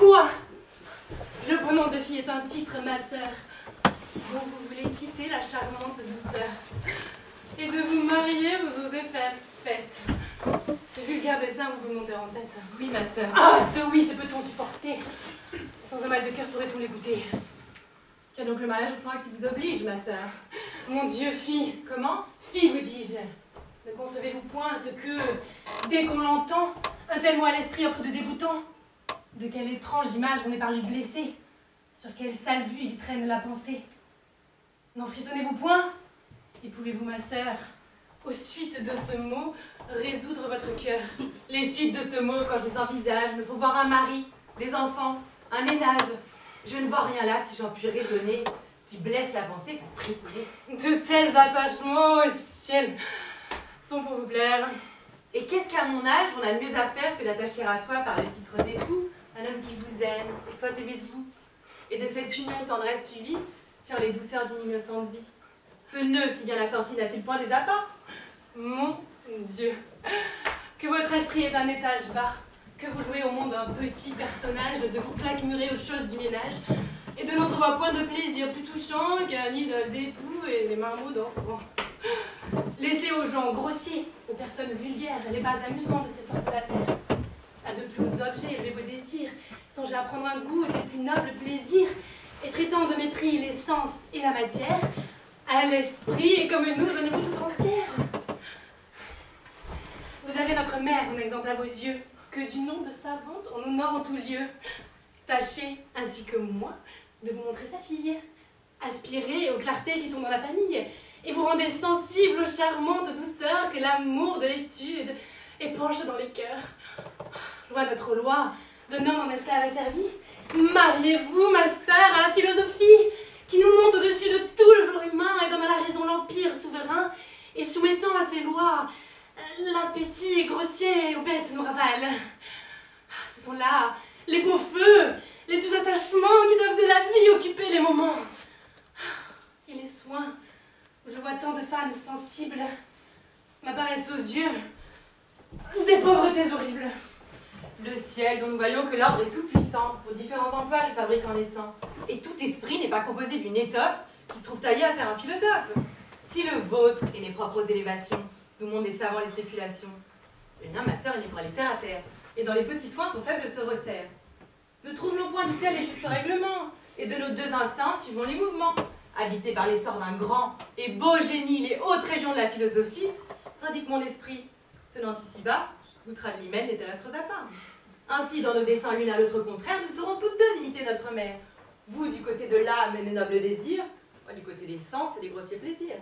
Quoi? Le beau nom de fille est un titre, ma sœur, dont vous voulez quitter la charmante douceur. Et de vous marier, vous osez faire fête. Ce vulgaire dessin, vous vous montez en tête. Oui, ma sœur. Ah, ce oui, ce peut-on supporter? Sans un mal de cœur, saurait-on l'écouter? Quel donc le mariage au sang qui vous oblige, ma sœur? Mon Dieu, fille. Comment? Fille, vous dis-je. Ne concevez-vous point ce que, dès qu'on l'entend, un tel mot à l'esprit offre de dégoûtant? De quelle étrange image on est par lui blessé? Sur quelle sale vue il traîne la pensée? N'en frissonnez-vous point? Et pouvez-vous, ma sœur, aux suites de ce mot, résoudre votre cœur? Les suites de ce mot, quand je les envisage, me font voir un mari, des enfants, un ménage. Je ne vois rien là, si j'en puis raisonner, qui blesse la pensée, fasse frissonner. De tels attachements au ciel sont pour vous plaire. Et qu'est-ce qu'à mon âge, on a de mieux à faire que d'attacher à soi par le titre d'époux un homme qui vous aime et soit aimé de vous, et de cette union tendresse suivie sur les douceurs d'une innocente vie. Ce nœud si bien assorti n'a-t-il point des apports? Mon Dieu, que votre esprit est d'un étage bas, que vous jouez au monde un petit personnage, de vous claquemurer aux choses du ménage, et de n'entrevoir point de plaisir plus touchant qu'un idole d'époux et des marmots d'enfants. Laissez aux gens grossiers, aux personnes vulgaires, les bas amusements de ces sortes d'affaires. À de plus hauts objets, élevez vos désirs, songez à prendre un goût des plus nobles plaisirs, et traitant de mépris l'essence et la matière, à l'esprit, et comme nous, donnez-vous tout entière. Vous avez notre mère, un exemple à vos yeux, que du nom de savante on honore en tout lieu. Tâchez, ainsi que moi, de vous montrer sa fille. Aspirez aux clartés qui sont dans la famille, et vous rendez sensible aux charmantes douceurs que l'amour de l'étude épanche dans les cœurs. Loi notre loi, d'un homme en esclave asservi, mariez-vous, ma sœur, à la philosophie, qui nous monte au-dessus de tout le jour humain et donne à la raison l'empire souverain, et soumettant à ses lois l'appétit grossier aux bêtes nous ravale. Ce sont là les beaux feux, les doux attachements qui doivent de la vie occuper les moments. Et les soins où je vois tant de femmes sensibles m'apparaissent aux yeux des pauvretés horribles. Le ciel, dont nous voyons que l'ordre est tout puissant, aux différents emplois le fabrique en naissant. Et tout esprit n'est pas composé d'une étoffe qui se trouve taillée à faire un philosophe. Si le vôtre et les propres élévations nous montrent des savants les spéculations, eh bien ma sœur est née pour aller terre à terre, et dans les petits soins son faible se resserre. Ne troublons point du ciel les justes règlements, et de nos deux instincts suivons les mouvements, habités par l'essor d'un grand et beau génie, les hautes régions de la philosophie, tandis que mon esprit, tenant ici-bas, goûtera de l'hymen les terrestres apparts. Ainsi, dans nos desseins l'une à l'autre contraire, nous saurons toutes deux imiter notre mère. Vous du côté de l'âme et des nobles désirs, moi du côté des sens et des grossiers plaisirs.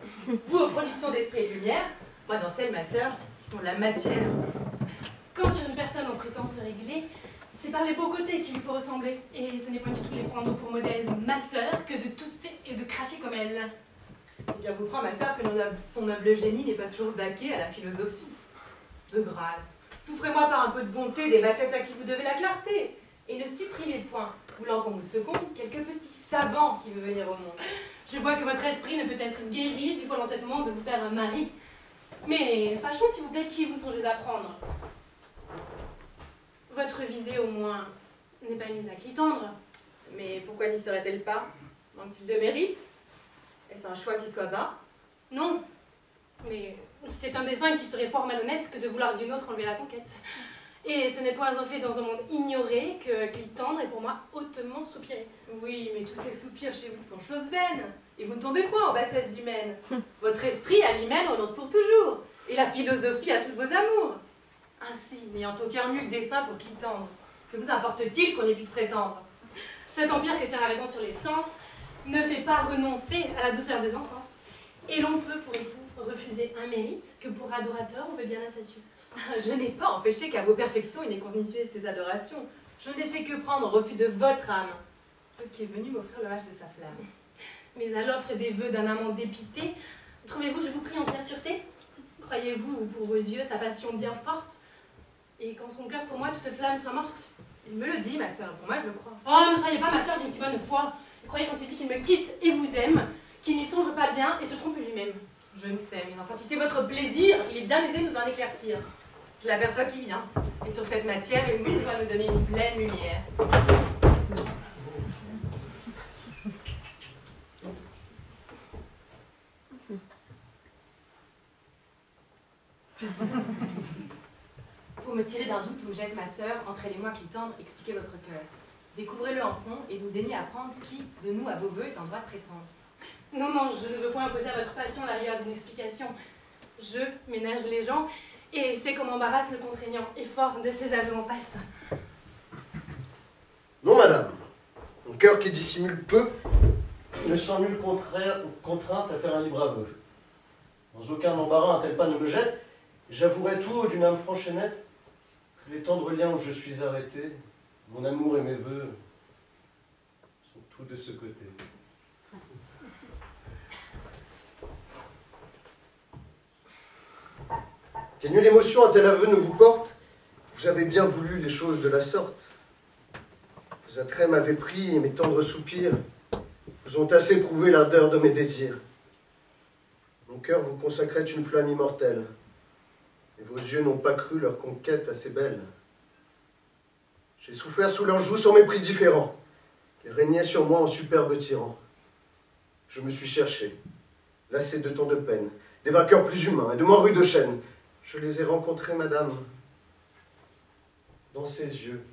Vous aux productions d'esprit et de lumière, moi dans celles, ma sœur, qui sont de la matière. Quand sur une personne on prétend se régler, c'est par les beaux côtés qu'il lui faut ressembler. Et ce n'est pas du tout les prendre pour modèle ma sœur que de tousser et de cracher comme elle. Eh bien, vous prends, ma sœur, que son noble génie n'est pas toujours vaqué à la philosophie. De grâce, souffrez-moi par un peu de bonté des bassesses à qui vous devez la clarté, et ne supprimez point, voulant qu'on vous seconde, quelques petits savants qui veulent venir au monde. Je vois que votre esprit ne peut être guéri du fol entêtement de vous faire un mari. Mais sachons, s'il vous plaît, qui vous songez à prendre. Votre visée, au moins, n'est pas mise à Clitandre. Mais pourquoi n'y serait-elle pas? Manque-t-il de mérite? Est-ce un choix qui soit bas? Non, mais c'est un dessein qui serait fort malhonnête que de vouloir d'une autre enlever la conquête. Et ce n'est point un fait dans un monde ignoré que Clitandre est pour moi hautement soupiré. Oui, mais tous ces soupirs chez vous sont choses vaines, et vous ne tombez point aux bassesses humaines. Votre esprit à l'hymen renonce pour toujours, et la philosophie à tous vos amours. Ainsi, n'ayant au cœur nul dessein pour Clitandre, que vous importe-t-il qu'on y puisse prétendre? Cet empire que tient la raison sur les sens ne fait pas renoncer à la douceur des encens. Et l'on peut pour époux refuser un mérite que pour adorateur on veut bien à sa suite. Je n'ai pas empêché qu'à vos perfections il n'ait continué ses adorations. Je n'ai fait que prendre refus de votre âme, ce qui est venu m'offrir l'orage de sa flamme. Mais à l'offre des vœux d'un amant dépité, trouvez-vous, je vous prie, entière sûreté? Croyez-vous pour vos yeux sa passion bien forte, et qu'en son cœur pour moi toute flamme soit morte? Il me le dit, ma sœur, pour moi je le crois. Oh, ne soyez pas ma sœur d'une si bonne foi. Croyez quand il dit qu'il me quitte et vous aime, qu'il n'y songe pas bien et se trompe lui-même. Je ne sais, mais enfin, si c'est votre plaisir, il est bien aisé de nous en éclaircir. Je l'aperçois qui vient, et sur cette matière, il va nous donner une pleine lumière. tirez d'un doute où jette ma sœur, entre elle et moi Clitandre, expliquez votre cœur. Découvrez-le en fond et nous daignez apprendre qui de nous à vos voeux est en droit de prétendre. Non, non, je ne veux point imposer à votre passion la rigueur d'une explication. Je ménage les gens et sais qu'on m'embarrasse le contraignant et fort de ses aveux en face. Non, madame. Mon cœur qui dissimule peu ne sent nulle contrainte à faire un libre aveu. Dans aucun embarras un tel pas ne me jette, et j'avouerai tout haut d'une âme franche et nette que les tendres liens où je suis arrêté, mon amour et mes voeux, sont tous de ce côté. Quelle nulle émotion un tel aveu ne vous porte, vous avez bien voulu les choses de la sorte. Vos attraits m'avaient pris et mes tendres soupirs vous ont assez prouvé l'ardeur de mes désirs. Mon cœur vous consacrait une flamme immortelle, et vos yeux n'ont pas cru leur conquête assez belle. J'ai souffert sous leurs joues sans mépris différent, ils régnaient sur moi en superbe tyran. Je me suis cherché, lassé de tant de peine, des vainqueurs plus humains et de moins rudes chaînes. Je les ai rencontrés, madame, dans ses yeux.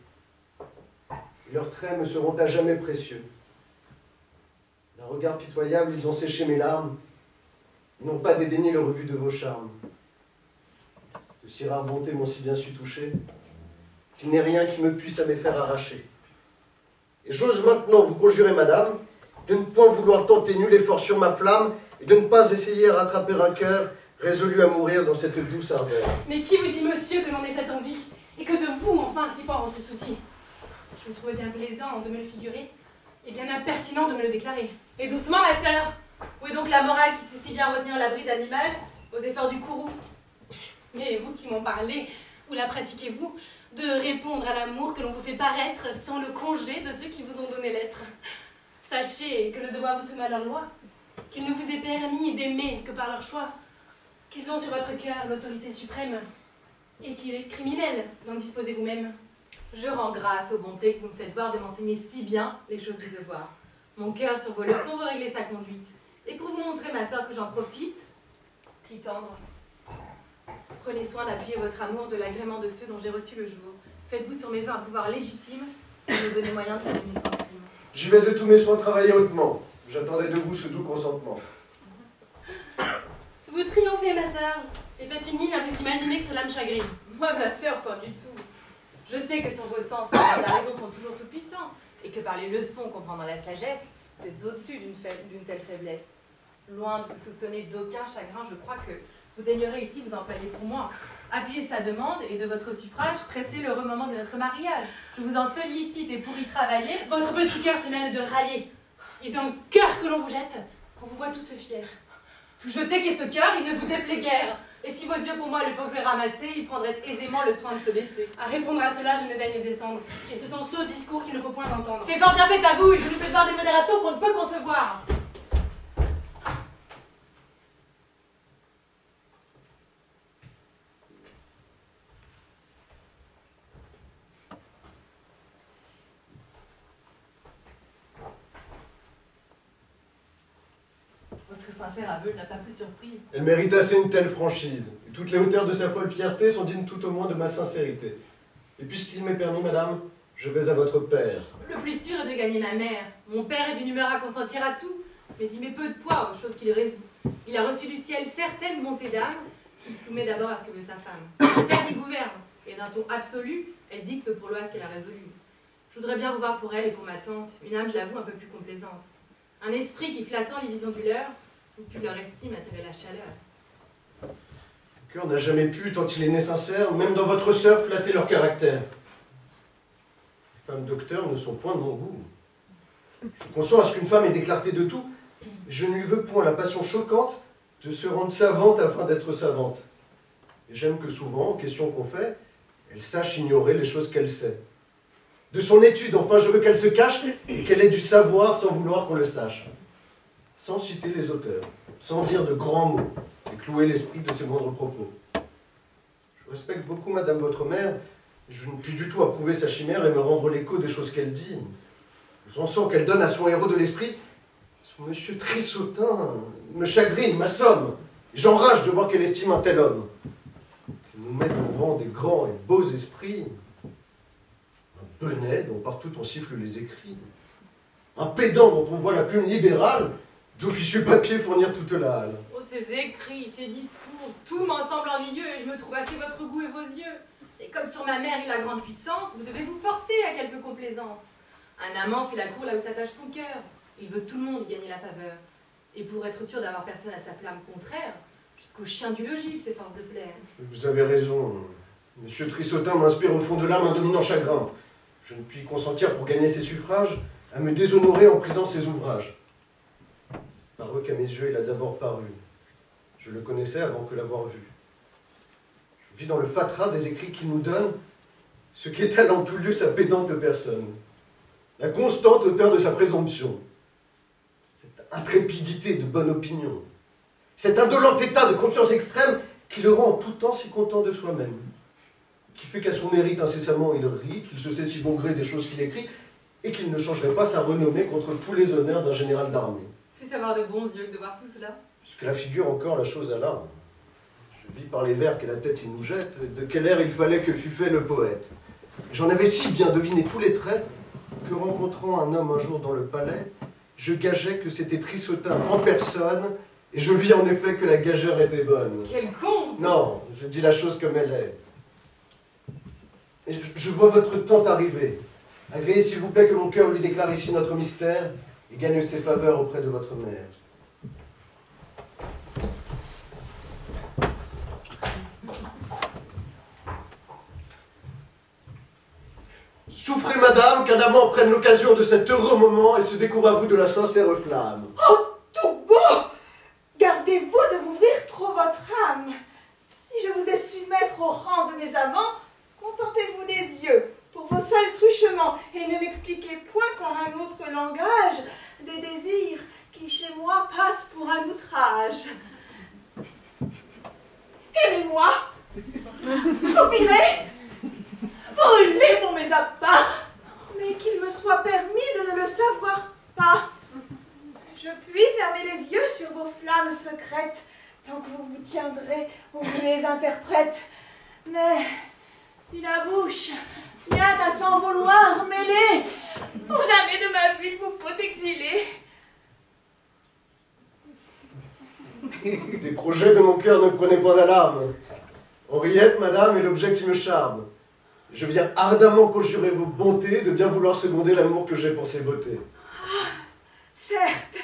Et leurs traits me seront à jamais précieux. D'un regard pitoyable, ils ont séché mes larmes. Ils n'ont pas dédaigné le rebut de vos charmes. De si rares bontés m'ont si bien su toucher, qu'il n'est rien qui me puisse à mes faire arracher. Et j'ose maintenant vous conjurer, madame, de ne point vouloir tenter nul effort sur ma flamme, et de ne pas essayer à rattraper un cœur résolu à mourir dans cette douce ardeur. Mais qui vous dit, monsieur, que l'on ait cette envie, et que de vous, enfin, si fort on se soucie? Je me trouvais bien plaisant de me le figurer, et bien impertinent de me le déclarer. Et doucement, ma sœur. Où est donc la morale qui sait si bien retenir la bride animale aux efforts du courroux? Mais vous qui m'en parlez, où la pratiquez-vous, de répondre à l'amour que l'on vous fait paraître sans le congé de ceux qui vous ont donné l'être? Sachez que le devoir vous soumet à leur loi, qu'il ne vous est permis d'aimer que par leur choix, qu'ils ont sur votre cœur l'autorité suprême, et qu'il est criminel d'en disposer vous-même. Je rends grâce aux bontés que vous me faites voir de m'enseigner si bien les choses du devoir. Mon cœur sur vos leçons veut régler sa conduite. Et pour vous montrer, ma sœur, que j'en profite, Clitandre, prenez soin d'appuyer votre amour de l'agrément de ceux dont j'ai reçu le jour. Faites-vous sur mes vœux un pouvoir légitime et me donnez moyen de terminer sans crime. J'y vais de tous mes soins travailler hautement. J'attendais de vous ce doux consentement. Vous triomphez, ma sœur, et faites une mine à vous imaginer que cela me chagrine. Moi, ma sœur, pas du tout. Je sais que sur vos sens, les la raison sont toujours tout puissants, et que par les leçons qu'on prend dans la sagesse, vous êtes au-dessus d'une telle faiblesse. Loin de vous soupçonner d'aucun chagrin, je crois que vous daignerez ici vous employer pour moi. Appuyez sa demande et de votre suffrage, pressez l'heureux moment de notre mariage. Je vous en sollicite et pour y travailler... Votre petit cœur se mêle de rallier, et dans le cœur que l'on vous jette, on vous voit toute fière. Tout jeté qu'est ce cœur, il ne vous déplaît guère. Et si vos yeux pour moi le pouvaient ramasser, ils prendraient aisément le soin de se baisser. À répondre à cela, je ne daigne descendre, et ce sont ceux discours qu'il ne faut point entendre. C'est fort bien fait à vous, et vous nous faites voir des modérations qu'on ne peut concevoir. Votre sincère aveu ne l'a pas plus surpris. Elle mérite assez une telle franchise. Et toutes les hauteurs de sa folle fierté sont dignes tout au moins de ma sincérité. Et puisqu'il m'est permis, madame, je vais à votre père. Le plus sûr est de gagner ma mère. Mon père est d'une humeur à consentir à tout, mais il met peu de poids aux choses qu'il résout. Il a reçu du ciel certaines montées d'âme qu'il soumet d'abord à ce que veut sa femme. C'est elle qui gouverne, et d'un ton absolu, elle dicte pour loi ce qu'elle a résolu. Je voudrais bien vous voir pour elle et pour ma tante, une âme, je l'avoue, un peu plus complaisante. Un esprit qui flattant les visions du leur, ou qui leur estime attirer la chaleur. Le cœur n'a jamais pu, tant il est né sincère, même dans votre sœur, flatter leur caractère. Les femmes docteurs ne sont point de mon goût. Je consens à ce qu'une femme ait des clartés de tout, mais je ne lui veux point la passion choquante de se rendre savante afin d'être savante. Et j'aime que souvent, en question qu'on fait, elle sache ignorer les choses qu'elle sait. De son étude, enfin, je veux qu'elle se cache et qu'elle ait du savoir sans vouloir qu'on le sache. Sans citer les auteurs, sans dire de grands mots, et clouer l'esprit de ses moindres propos. Je respecte beaucoup madame votre mère, je ne puis du tout approuver sa chimère et me rendre l'écho des choses qu'elle dit. Je sens qu'elle donne à son héros de l'esprit. Son monsieur Trissautin me chagrine, m'assomme. J'enrage de voir qu'elle estime un tel homme. Que nous mettre au rang des grands et beaux esprits. Un bonnet dont partout on siffle les écrits. Un pédant dont on voit la plume libérale, d'officieux papier fournir toute la halle. Oh, ces écrits, ces discours, tout m'ensemble ennuyeux et je me trouve assez votre goût et vos yeux. Et comme sur ma mère il a grande puissance, vous devez vous forcer à quelque complaisance. Un amant fait la cour là où s'attache son cœur. Il veut que tout le monde y gagne la faveur. Et pour être sûr d'avoir personne à sa flamme contraire, jusqu'au chien du logis il s'efforce de plaire. Vous avez raison. Monsieur Trissotin m'inspire au fond de l'âme un dominant chagrin. Je ne puis consentir pour gagner ses suffrages à me déshonorer en prisant ses ouvrages. Par eux qu'à mes yeux il a d'abord paru. Je le connaissais avant que l'avoir vu. Je vis dans le fatras des écrits qu'il nous donne ce qu'étale en tout lieu sa pédante personne. La constante hauteur de sa présomption. Cette intrépidité de bonne opinion. Cet indolent état de confiance extrême qui le rend en tout temps si content de soi-même. Qui fait qu'à son mérite incessamment il rit, qu'il se sait si bon gré des choses qu'il écrit, et qu'il ne changerait pas sa renommée contre tous les honneurs d'un général d'armée. C'est avoir de bons yeux que de voir tout cela. Puisque la figure encore la chose à l'âme. Je vis par les vers que la tête il nous jette, de quel air il fallait que fût fait le poète. J'en avais si bien deviné tous les traits, que rencontrant un homme un jour dans le palais, je gageais que c'était Trissotin en personne, et je vis en effet que la gageure était bonne. Quel conte! Non, je dis la chose comme elle est. Et je vois votre tante arriver. Agréez s'il vous plaît que mon cœur lui déclare ici notre mystère, et gagne ses faveurs auprès de votre mère. Souffrez, madame, qu'un amant prenne l'occasion de cet heureux moment et se découvre à vous de la sincère flamme. Oh, tout beau! Gardez-vous de m'ouvrir trop votre âme. Si je vous ai su mettre au rang de mes amants, contentez-vous des yeux pour vos seuls truchements et ne m'expliquez point par un autre langage des désirs qui chez moi passent pour un outrage. Aimez-moi, soupirez, brûlez pour mes appâts, mais qu'il me soit permis de ne le savoir pas. Je puis fermer les yeux sur vos flammes secrètes, tant que vous vous tiendrez ou vous les interprètes. Mais si la bouche vient à s'en vouloir mêler, pour jamais de ma vie il vous faut exiler. Des projets de mon cœur ne prenaient point d'alarme. Henriette, madame, est l'objet qui me charme. Je viens ardemment conjurer vos bontés de bien vouloir seconder l'amour que j'ai pour ses beautés. Ah, certes,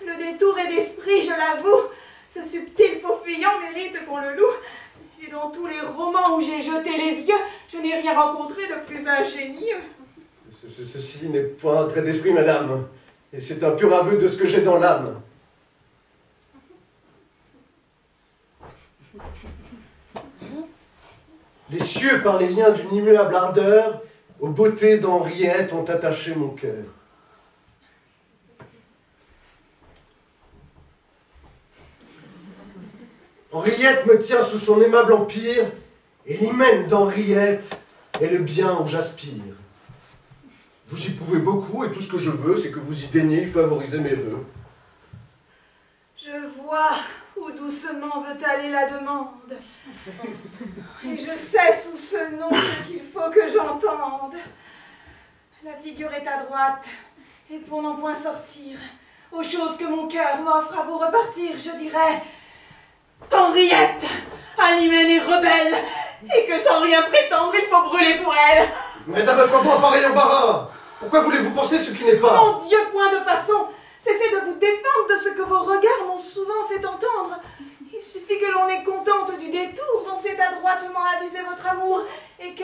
le détour est d'esprit, je l'avoue. Ce subtil faux-fuyant mérite qu'on le loue. Et dans tous les romans où j'ai jeté les yeux, je n'ai rien rencontré de plus ingénieux. Ceci n'est point un trait d'esprit, madame, et c'est un pur aveu de ce que j'ai dans l'âme. Les cieux, par les liens d'une immuable ardeur, aux beautés d'Henriette ont attaché mon cœur. Henriette me tient sous son aimable empire, et l'hymen d'Henriette est le bien où j'aspire. Vous y pouvez beaucoup, et tout ce que je veux, c'est que vous y daigniez favoriser mes vœux. Je vois où doucement veut aller la demande. Et je sais sous ce nom ce qu'il faut que j'entende. La figure est à droite, et pour n'en point sortir, aux choses que mon cœur m'offre à vous repartir, je dirais qu'Henriette, à l'hymen est rebelle, et que sans rien prétendre, il faut brûler pour elle. Mesdames, à quoi bon pareil embarras? Pourquoi voulez-vous penser ce qui n'est pas? Mon Dieu, point de façon. Cessez de vous défendre de ce que vos regards m'ont souvent fait entendre. Il suffit que l'on ait contente du détour dont s'est adroitement avisé votre amour, et que,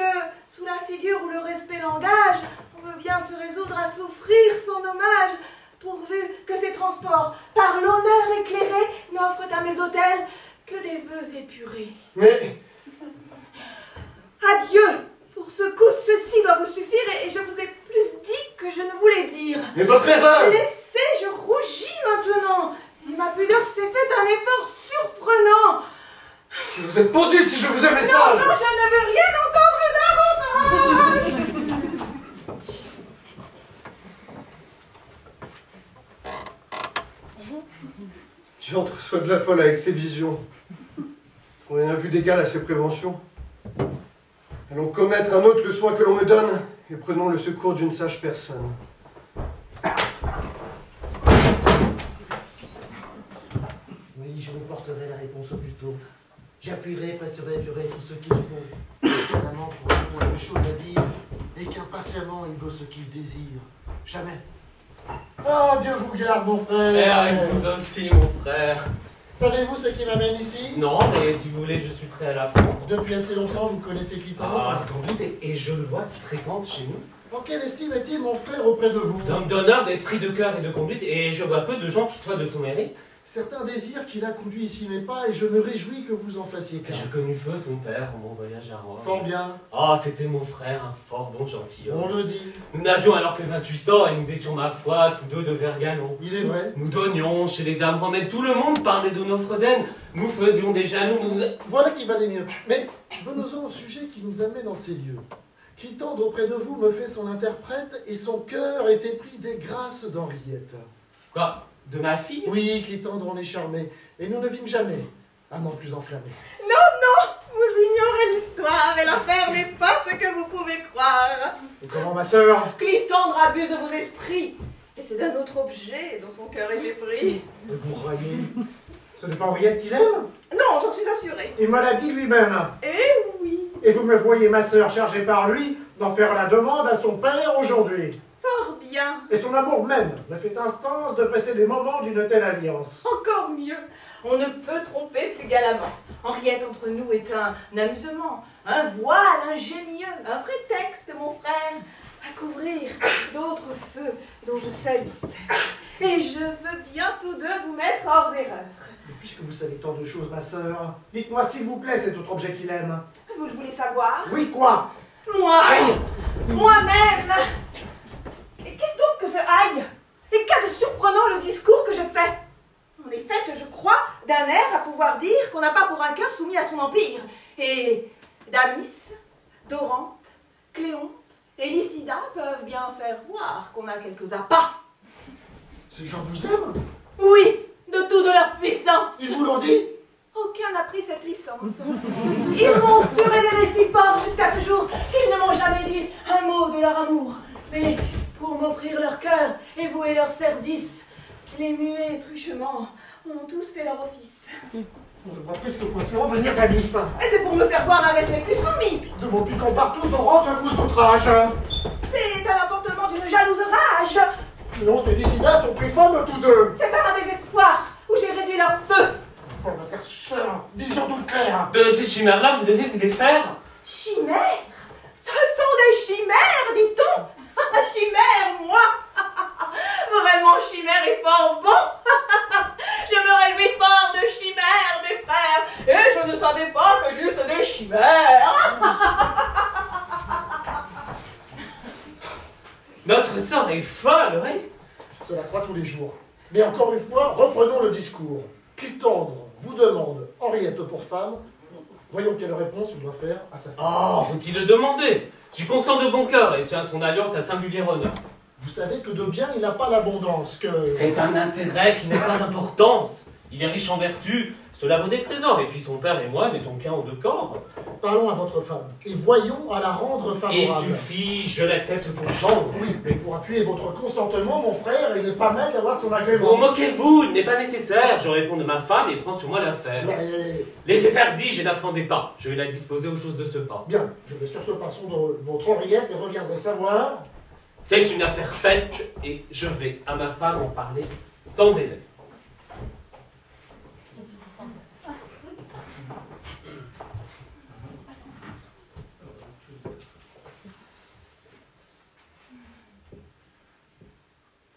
sous la figure où le respect l'engage, on veut bien se résoudre à souffrir son hommage, pourvu que ces transports, par l'honneur éclairé, n'offrent à mes autels que des vœux épurés. Mais... Adieu. Pour ce coup, ceci doit vous suffire, et je vous ai plus dit que je ne voulais dire. Mais votre erreur! Laissez, je rougis maintenant, et ma pudeur s'est fait un effort surprenant. Je vous ai pondu si je vous ai Non, message! non, je ne veux rien entendre davantage. Tu entreçois de la folle avec ces visions. Pour un vu d'égal à ces préventions. Allons commettre un autre le soin que l'on me donne, et prenons le secours d'une sage personne. Oui, je vous porterai la réponse au plus tôt. J'appuierai, presserai, ferai tout ce qu'il faut. Qu'un amant pour a quelque chose à dire, et qu'impatiemment il veut ce qu'il désire. Jamais. Oh, Dieu vous garde, mon frère. Et vous aussi, mon frère. Savez-vous ce qui m'amène ici? Non, mais si vous voulez, je suis prêt à l'apprendre. Depuis assez longtemps, vous connaissez Clitandre? Ah, sans doute, et je le vois qui fréquente chez nous. En quelle estime est-il, mon frère, auprès de vous? D'homme d'honneur, d'esprit de cœur et de conduite, et je vois peu de gens qui soient de son mérite. Certains désirent qu'il a conduit ici mes pas, et je me réjouis que vous en fassiez cas. J'ai connu feu son père en mon voyage à Rome. Fort bien, Oh, c'était mon frère, un fort bon gentilhomme. on le dit. Nous n'avions alors que 28 ans, et nous étions, ma foi, tous deux de Vergalon. Il est vrai. Nous donnions chez les dames romaines, tout le monde parlait de nos fredaines. Nous faisions des jaloux, nous... Voilà qui valait mieux. Mais venons-en au sujet qui nous amène en ces lieux. Clitandre auprès de vous me fait son interprète, et son cœur est épris des grâces d'Henriette. Quoi? De ma fille? Oui, Clitandre en est charmé, et nous ne vîmes jamais amant plus enflammé. Vous ignorez l'histoire, et l'affaire n'est pas ce que vous pouvez croire. Et comment, ma sœur? Clitandre abuse de vos esprits, et c'est d'un autre objet dont son cœur est épris. Et vous raillez. Ce n'est pas Henriette qu'il aime? Non, j'en suis assurée. Il me l'a dit lui-même. Eh oui, Et vous me voyez, ma sœur, chargée par lui d'en faire la demande à son père aujourd'hui. fort bien. Et son amour même me fait instance de presser les moments d'une telle alliance. Encore mieux. On ne peut tromper plus galamment. Henriette entre nous est un amusement, un voile ingénieux, un prétexte, mon frère, à couvrir d'autres feux dont je sais le mystère. Et je veux bien tous deux vous mettre hors d'erreur. Et puisque vous savez tant de choses, ma sœur, dites-moi s'il vous plaît cet autre objet qu'il aime. Vous le voulez savoir? Oui, quoi? Moi, Aïe! moi-même. Et qu'est-ce donc que ce aïe? Les cas de surprenant le discours que je fais. On est faite, je crois, d'un air à pouvoir dire qu'on n'a pas pour un cœur soumis à son empire. Et Damis, Dorante, Cléonte et Lycida peuvent bien faire voir qu'on a quelques appâts. Ces gens vous aiment? Oui, de toute leur puissance. Ils vous l'ont dit? Aucun n'a pris cette licence. Ils m'ont surveillé si fort jusqu'à ce jour qu'ils ne m'ont jamais dit un mot de leur amour. Mais pour m'offrir leur cœur et vouer leur service, les muets truchements ont tous fait leur office. On devra presque penser en venir, Damis. Et c'est pour me faire voir un respect plus soumis. De mon piquant partout, Dorante vous outrage. C'est un emportement d'une jalouse rage. Cléonte et Lycida sont pris femmes tous deux. C'est par un désespoir où j'ai réduit leur feu. Oh, ma sœur, vision toute claire. De ces chimères-là, vous devez vous défaire. Chimères? Ce sont des chimères, dit-on. Chimère, moi. Vraiment, chimère est fort bon. Je me réjouis fort de chimères, mes frères. Et je ne savais pas que j'eusse des chimères. Notre sœur est folle, oui. Cela croît tous les jours. Mais encore une fois, reprenons le discours. Clitandre vous demande Henriette pour femme. Voyons quelle réponse il doit faire à sa femme. Oh, faut-il le demander? J'y consens de bon cœur et tiens son alliance à singulier honneur. Vous savez que de bien, il n'a pas l'abondance, que... C'est un intérêt qui n'a pas d'importance. Il est riche en vertu, cela vaut des trésors. Et puis son père et moi n'étions qu'un ou deux corps. Parlons à votre femme, et voyons à la rendre Il favorable. suffit, je l'accepte pour gendre. Oui, mais pour appuyer votre consentement, mon frère, il n'est pas mal d'avoir son Vous agrément. moquez-vous, il n'est pas nécessaire. Je réponds de ma femme et prends sur moi l'affaire. Mais... Laissez faire, dis-je, et n'apprenez pas. Je vais la disposer aux choses de ce pas. Bien, je vais sur ce passons de votre Henriette et reviendrai savoir... C'est une affaire faite et je vais à ma femme en parler sans délai.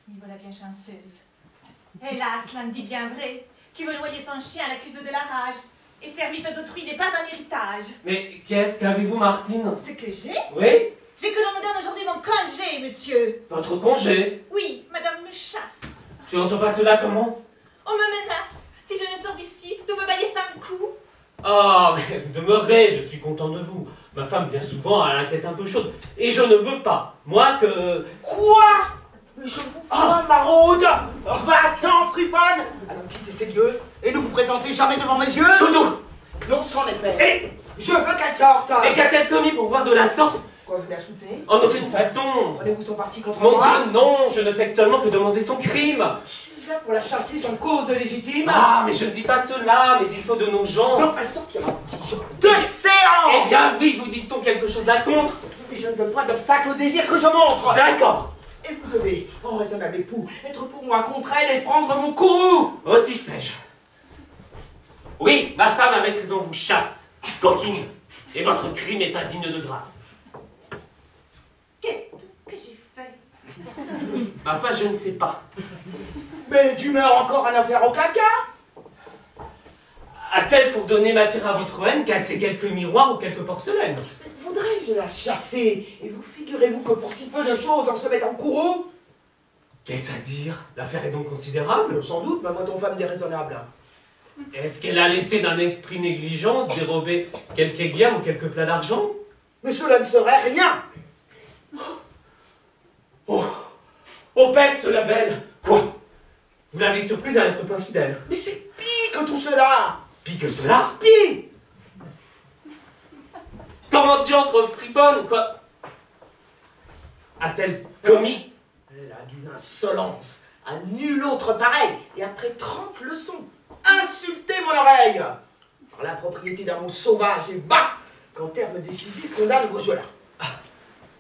Me voilà bien chanceuse. Hélas, l'un dit bien vrai. Qui veut noyer son chien l'accuse de la rage. Et service d'autrui n'est pas un héritage. Mais qu'avez-vous, Martine? Ce que j'ai, Oui? c'est que l'on me donne aujourd'hui mon congé, monsieur. Votre congé? Oui, madame me chasse. Je n'entends pas cela comment? On me menace, si je ne sors d'ici, de me bailler 5 coups. Ah, mais vous demeurez, je suis content de vous. Ma femme, bien souvent, a la tête un peu chaude. Et je ne veux pas, moi, que... Quoi? Je vous vois, maraude! Va-t'en, friponne! Alors quittez ces lieux et ne vous présentez jamais devant mes yeux! Doudou! Non, c'en est fait. Et, Je veux qu'elle sorte. et qu'a-t-elle commis pour voir de la sorte? Quoi, vous la soutenez? En aucune façon. Prenez-vous son parti contre Mon moi? Dieu, non, je ne fais que seulement que demander son crime. Je suis là pour la chasser sans cause légitime. Ah, mais je ne dis pas cela, mais il faut de nos gens. Non, elle sortira. De séance. Eh bien, oui, vous dites-on quelque chose là contre? Et je ne veux pas d'obstacle au désir que je montre. D'accord. Et vous devez, en raisonnable époux, être pour moi contre elle et prendre mon courroux. Aussi fais-je. Oui, ma femme avec raison vous chasse, coquine, et votre crime est indigne de grâce. Qu'est-ce que j'ai fait? Ma foi, je ne sais pas. Mais tu meurs encore à affaire au caca. A-t-elle pour donner matière à votre haine cassé quelques miroirs ou quelques porcelaines? Voudrais-je la chasser? Et vous figurez-vous que pour si peu de choses, on se met en courroux? Qu'est-ce à dire? L'affaire est donc considérable? Sans doute, ma voix ton femme déraisonnable. Est-ce qu'elle a laissé d'un esprit négligent dérober quelques aiguilles ou quelques plats d'argent? Mais cela ne serait rien. Oh! Oh peste la belle! Quoi? Vous l'avez surprise à être peu fidèle? Mais c'est pire que tout cela. Pis que cela? Pire. Comment diantre friponne? Quoi? A-t-elle commis? Elle a d'une insolence à nul autre pareil. Et après 30 leçons, insulter mon oreille par la propriété d'un mot sauvage et bas qu'en termes décisifs condamne vos jeux-là.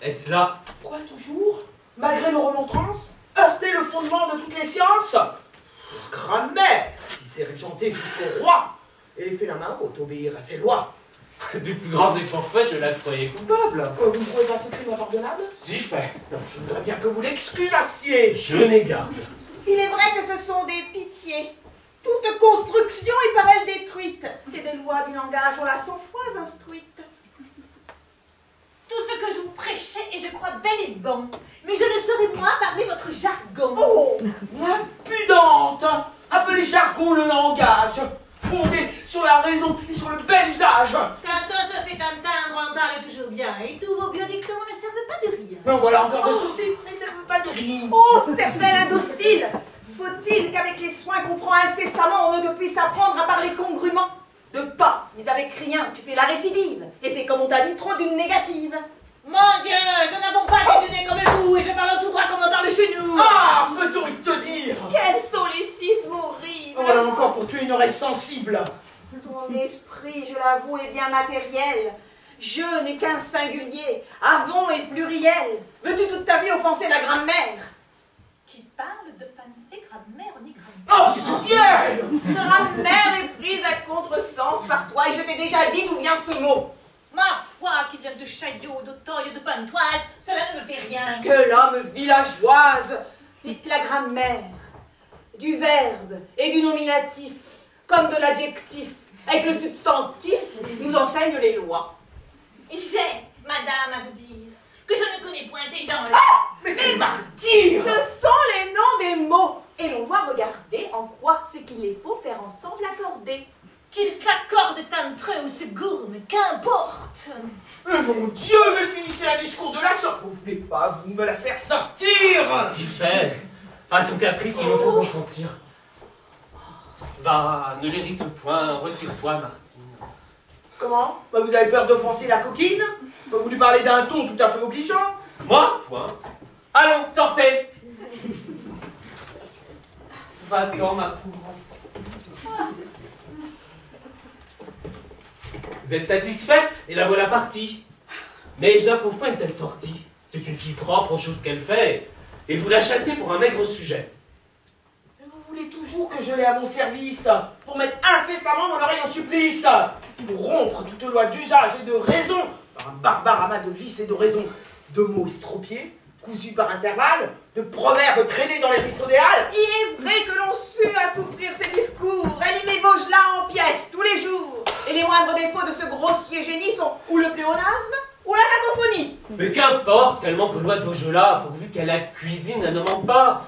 Est-ce là? Quoi toujours? Malgré nos remontrances, heurter le fondement de toutes les sciences? La grammaire qui s'est régentée jusqu'au roi et les fait la main haute obéir à ses lois. Du plus grand des forfaits, je la croyais coupable. Quoi, vous ne trouvez pas ce crime impardonnable? Si fait. Je voudrais bien que vous l'excusassiez. Je n'ai garde. Il est vrai que ce sont des pitiés. Toute construction est par elle détruite. Et des lois du langage, on l'a 100 fois instruite. Tout ce que je vous prêchais, et je crois bel et bon, mais je ne saurais moi parler votre jargon. Oh, impudente! Appelez jargon le langage, fondé sur la raison et sur le bel usage. Quand on se fait entendre, on parle toujours bien, et tous vos biodictons ne servent pas de rien. Mais voilà encore des soucis, ne servent pas de rien. Oh, cervelle indocile! Faut-il qu'avec les soins qu'on prend incessamment, on ne puisse apprendre à parler congrument? De pas, mais avec rien, tu fais la récidive. Et c'est comme on t'a dit, trop d'une négative. Mon Dieu, je n'avons pas du nez comme vous, et je parle tout droit comme on parle chez nous. Ah, peut-on te dire? Quel solécisme horrible! Voilà encore pour tuer une oreille sensible. Ton esprit, je l'avoue, est bien matériel. Je n'ai qu'un singulier, avon et pluriel. Veux-tu toute ta vie offenser la grammaire? Qui parle de fancy grammaire ni grammaire. Oh, ciel! Grammaire est prise à contresens par toi, et je t'ai déjà dit d'où vient ce mot. Ma foi, qui vient de Chaillot, d'Auteuil, de Pontoise, cela ne me fait rien. Que l'homme villageoise et la grammaire, du verbe et du nominatif, comme de l'adjectif, avec le substantif, nous enseigne les lois. J'ai, madame, à vous dire, que je ne connais point ces gens-là. Ah! Mais quel martyr! Ce sont les noms des mots, et l'on doit regarder en quoi c'est qu'il les faut faire ensemble accorder. Qu'ils s'accordent entre eux ou se gourment, qu'importe. Mon Dieu, mais finissez un discours de la sorte. Vous voulez pas, vous me la faire sortir? Si fait. À son caprice, il me faut consentir. Va, ne l'hérite point, retire-toi, Martine. Comment? Bah, vous avez peur d'offenser la coquine? Bah, vous lui parlez d'un ton tout à fait obligeant. Moi, point. Allons, sortez. Va-t'en, ma pauvre enfant. Vous êtes satisfaite, et la voilà partie. Mais je n'approuve pas une telle sortie. C'est une fille propre aux choses qu'elle fait, et vous la chassez pour un maigre sujet. Mais vous voulez toujours que je l'ai à mon service, pour mettre incessamment mon oreille au supplice, pour rompre toute loi d'usage et de raison, par un barbare amas de vices et d'oraisons, de mots estropiés, cousus par intervalles, de proverbes traînés dans les ruisseaux des Halles. Il est vrai que l'on sue à souffrir ces discours, élimer Vaugelas en pièces tous les jours. Et les moindres défauts de ce grossier génie sont ou le pléonasme ou la cacophonie. Mais qu'importe qu'elle manque aux lois de Vaugelas, pourvu qu'elle la cuisine, elle ne manque pas.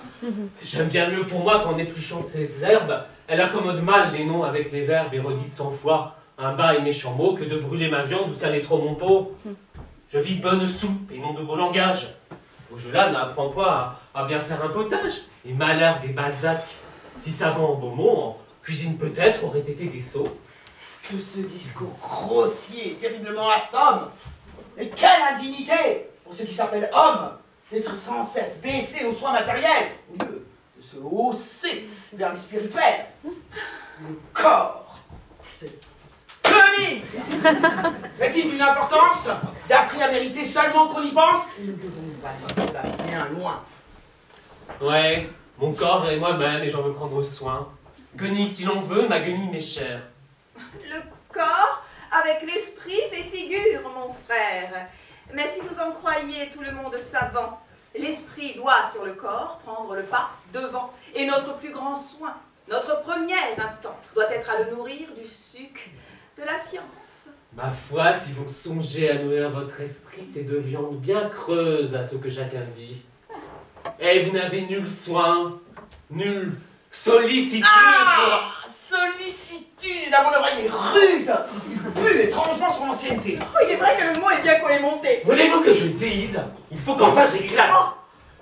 J'aime bien mieux pour moi qu'en épluchant ses herbes, elle accommode mal les noms avec les verbes et redit 100 fois un bas et méchant mot que de brûler ma viande ou saler trop mon pot. Je vis de bonne soupe et non de beau langage. Vaugelas n'apprend pas à bien faire un potage. Et Malherbe et Balzac, si savants en beaux mots, en cuisine peut-être, auraient été des sots. Que ce discours grossier et terriblement assomme. Et quelle indignité pour ceux qui s'appellent hommes d'être sans cesse baissés aux soins matériels, au lieu de se hausser vers les spirituels. Le corps, c'est tenir. Est-il d'une importance d'appris à mériter seulement qu'on y pense? Nous devons passer là bien loin. Ouais, mon corps est moi-même et j'en veux prendre soin. Guenille si l'on veut, ma guenille m'est chère. Le corps avec l'esprit fait figure, mon frère. Mais si vous en croyez tout le monde savant, l'esprit doit sur le corps prendre le pas devant. Et notre plus grand soin, notre première instance, doit être à le nourrir du suc de la science. Ma foi, si vous songez à nourrir votre esprit, c'est de viande bien creuse à ce que chacun dit. Et vous n'avez nul soin, nulle sollicitude pour... Sollicitude à mon oreille est rude. Il pue étrangement son ancienneté. Oh, il est vrai que le mot est bien qu'on l'ait monté. Voulez-vous que je dise? Il faut qu'enfin j'éclate.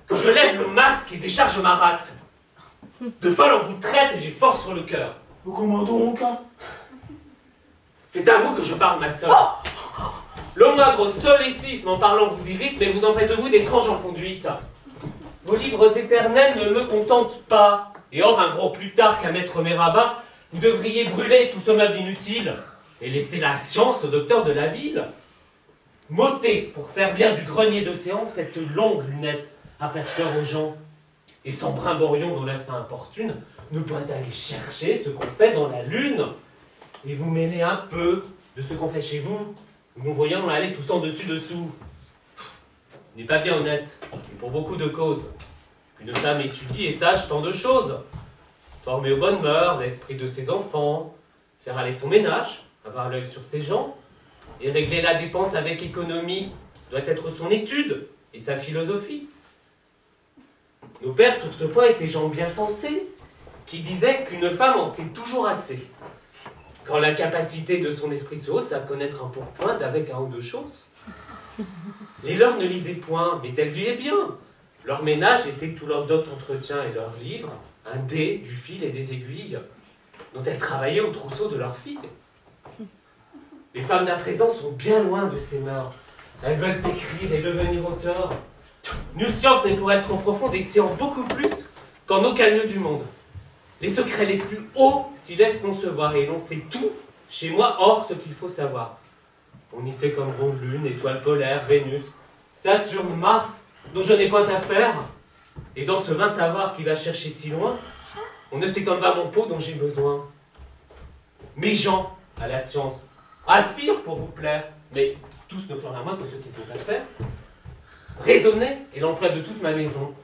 Que je lève le masque et décharge ma rate. De folle on vous traite et j'ai force sur le cœur. Comment donc? C'est à vous que je parle, ma sœur. Le moindre solécisme en parlant vous irrite, mais vous en faites-vous d'étranges en conduite. Vos livres éternels ne me contentent pas. Et or, un gros plus tard qu'à mettre mes rabats, vous devriez brûler tout ce meuble inutile et laisser la science au docteur de la ville. M'ôtez, pour faire bien du grenier d'océan, cette longue lunette à faire peur aux gens. Et sans brimborion dont l'aspect importune, nous pourrons aller chercher ce qu'on fait dans la lune. Et vous mêlez un peu de ce qu'on fait chez vous. Nous voyons aller tous en dessus-dessous. N'est pas bien honnête, et pour beaucoup de causes. Une femme étudie et sache tant de choses. Former aux bonnes mœurs l'esprit de ses enfants, faire aller son ménage, avoir l'œil sur ses gens, et régler la dépense avec économie doit être son étude et sa philosophie. Nos pères sur ce point étaient gens bien sensés, qui disaient qu'une femme en sait toujours assez. Quand la capacité de son esprit se hausse à connaître un pourpoint avec un ou deux choses. Les leurs ne lisaient point, mais elles vivaient bien. Leur ménage était tout leur dot entretien et leurs livres, un dé, du fil et des aiguilles, dont elles travaillaient au trousseau de leurs filles. Les femmes d'à présent sont bien loin de ces mœurs. Elles veulent écrire et devenir auteurs. Nulle science n'est pour être trop profonde et c'est en beaucoup plus qu'en aucun lieu du monde. Les secrets les plus hauts s'y laissent concevoir et l'on sait tout, chez moi, hors ce qu'il faut savoir. On y sait comme ronde lune, étoile polaire, Vénus, Saturne, Mars, dont je n'ai point à faire. Et dans ce vain savoir qui va chercher si loin, on ne sait comme va mon pot dont j'ai besoin. Mes gens, à la science, aspirent pour vous plaire, mais tous ne font la moins que ceux qui sont à faire. Raisonner est l'emploi de toute ma maison,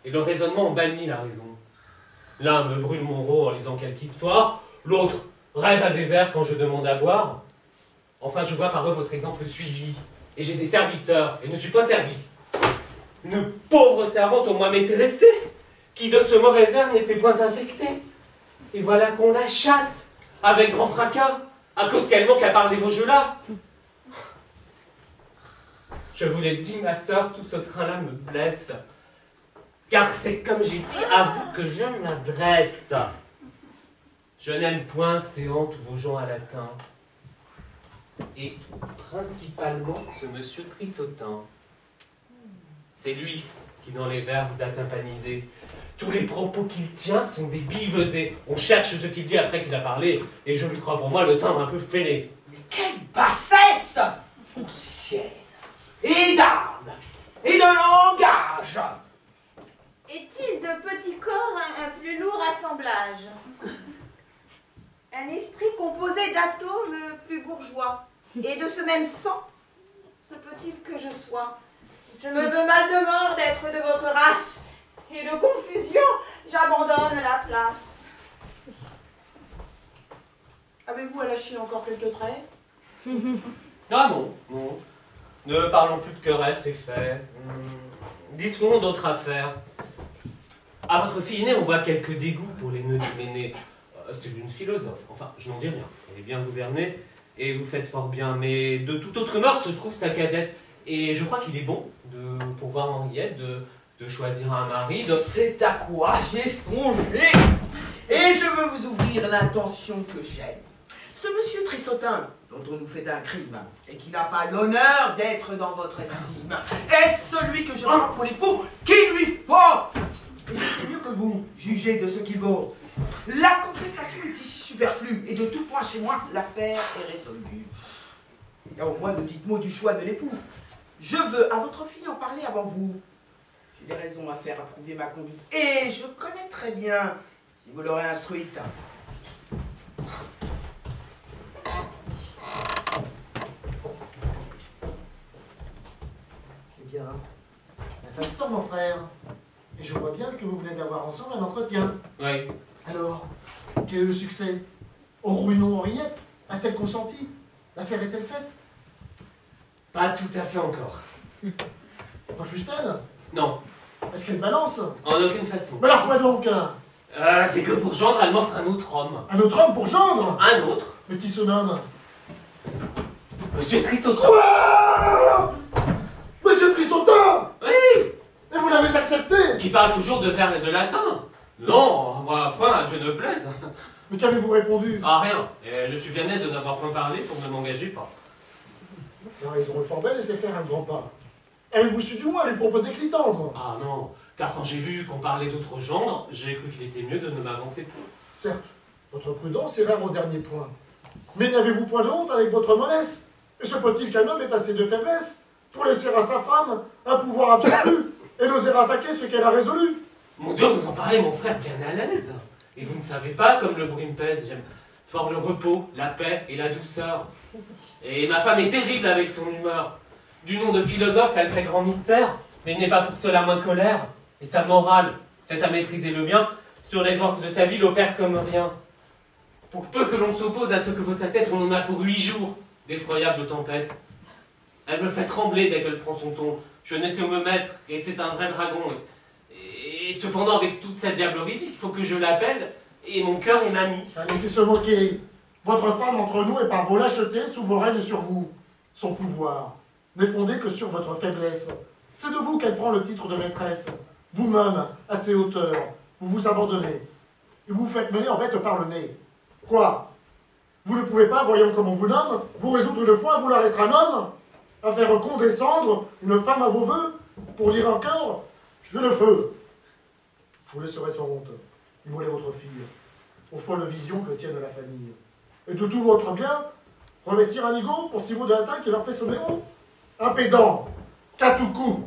et le raisonnement en bannit la raison. L'un me brûle mon rot en lisant quelque histoire, l'autre rêve à des vers quand je demande à boire. Enfin, je vois par eux votre exemple suivi, et j'ai des serviteurs, et ne suis pas servi. Une pauvre servante au moins m'était restée, qui de ce mauvais air n'était point infectée. Et voilà qu'on la chasse, avec grand fracas, à cause qu'elle manque à parler vos jeux-là. Je vous l'ai dit, ma sœur, tout ce train-là me blesse. Car c'est comme j'ai dit à vous que je m'adresse. Je n'aime point ces hantes vos gens à latin. Et principalement ce monsieur Trissotin. C'est lui qui dans les vers vous a tympanisé. Tous les propos qu'il tient sont des billevesées. On cherche ce qu'il dit après qu'il a parlé, et je lui crois pour moi le timbre un peu fêlé. Mais quelle bassesse de ciel, et d'âme, et de langage! Est-il de petit corps un plus lourd assemblage? Un esprit composé d'atomes plus bourgeois, et de ce même sang, se peut-il que je sois? Je me veux mal de mort d'être de votre race, et de confusion, j'abandonne la place. Avez-vous à lâcher encore quelques traits? Ah non, non. Ne parlons plus de querelles, c'est fait. Discutons d'autres affaires. À votre fille aînée, on voit quelques dégoûts pour les nœuds d'hyménée. C'est une philosophe. Enfin, je n'en dis rien. Elle est bien gouvernée, et vous faites fort bien. Mais de toute autre mort se trouve sa cadette. Et je crois qu'il est bon, pour voir Henriette, de choisir un mari. C'est à quoi j'ai songé. Et je veux vous ouvrir l'intention que j'ai. Ce monsieur Trissotin, dont on nous fait un crime, et qui n'a pas l'honneur d'être dans votre estime, est celui que je prends pour l'époux qu'il lui faut. Et je sais mieux que vous jugez de ce qu'il vaut. La contestation est ici superflue, et de tout point chez moi, l'affaire est résolue. Au moins, ne dites mot du choix de l'époux. Je veux à votre fille en parler avant vous. J'ai des raisons à faire approuver ma conduite, et je connais très bien, si vous l'aurez instruite. Eh bien, la femme sort, mon frère. Et je vois bien que vous venez d'avoir ensemble un entretien. Oui. Alors, quel est le succès? Henri-non Henriette a-t-elle consenti? L'affaire est-elle faite? Pas tout à fait encore. Refuse-t-elle? Non, Est-ce qu'elle balance? en aucune façon. Mais alors quoi donc? C'est que pour gendre, elle m'offre un autre homme. Un autre homme pour gendre? Un autre? Mais qui se nomme? Monsieur Trissotin. Quoi? Monsieur Trissotin? Oui. Et vous l'avez accepté? Qui parle toujours de vers et de latin. Non, moi, point, Dieu ne plaise. Mais qu'avez-vous répondu? Ah, rien. Et je suis bien net de n'avoir point parlé pour ne m'engager pas. La raison est fort belle et c'est faire un grand pas. Avez-vous su du moins lui proposer que l'y tendre? Ah non, car quand j'ai vu qu'on parlait d'autres gendres, j'ai cru qu'il était mieux de ne m'avancer point. Certes, votre prudence est rare au dernier point. Mais n'avez-vous point de honte avec votre mollesse? Et se peut-il qu'un homme ait assez de faiblesse pour laisser à sa femme un pouvoir absolu et n'oser attaquer ce qu'elle a résolu? Mon Dieu, vous en parlez, mon frère, bien à l'aise. Et vous ne savez pas comme le bruit me pèse, j'aime fort le repos, la paix et la douceur. Et ma femme est terrible avec son humeur. Du nom de philosophe, elle fait grand mystère, mais n'est pas pour cela moins colère. Et sa morale, faite à mépriser le bien, sur les bords de sa vie, l'opère comme rien. Pour peu que l'on s'oppose à ce que vaut sa tête, on en a pour 8 jours d'effroyables tempêtes. Elle me fait trembler dès qu'elle prend son ton. Je ne sais où me mettre, et c'est un vrai dragon. Et cependant, avec toute sa diablerie, il faut que je l'appelle, et mon cœur est mamie. Laissez se moquer. Votre femme entre nous est par vos lâchetés sous vos règnes sur vous. Son pouvoir n'est fondé que sur votre faiblesse. C'est de vous qu'elle prend le titre de maîtresse. Vous-même, à ses hauteurs, vous vous abandonnez. Et vous vous faites mener en bête par le nez. Quoi? Vous ne pouvez pas, voyant comme on vous nomme, vous résoudre une fois à vouloir être un homme? À faire condescendre une femme à vos voeux? Pour dire encore, je le feu. Vous laisserez sans honte immoler votre fille aux folles visions que tienne la famille. Et de tout votre bien, revêtir un nigo pour 6 mots de latin qui leur fait sonner haut? Un pédant, qu'à tout coup.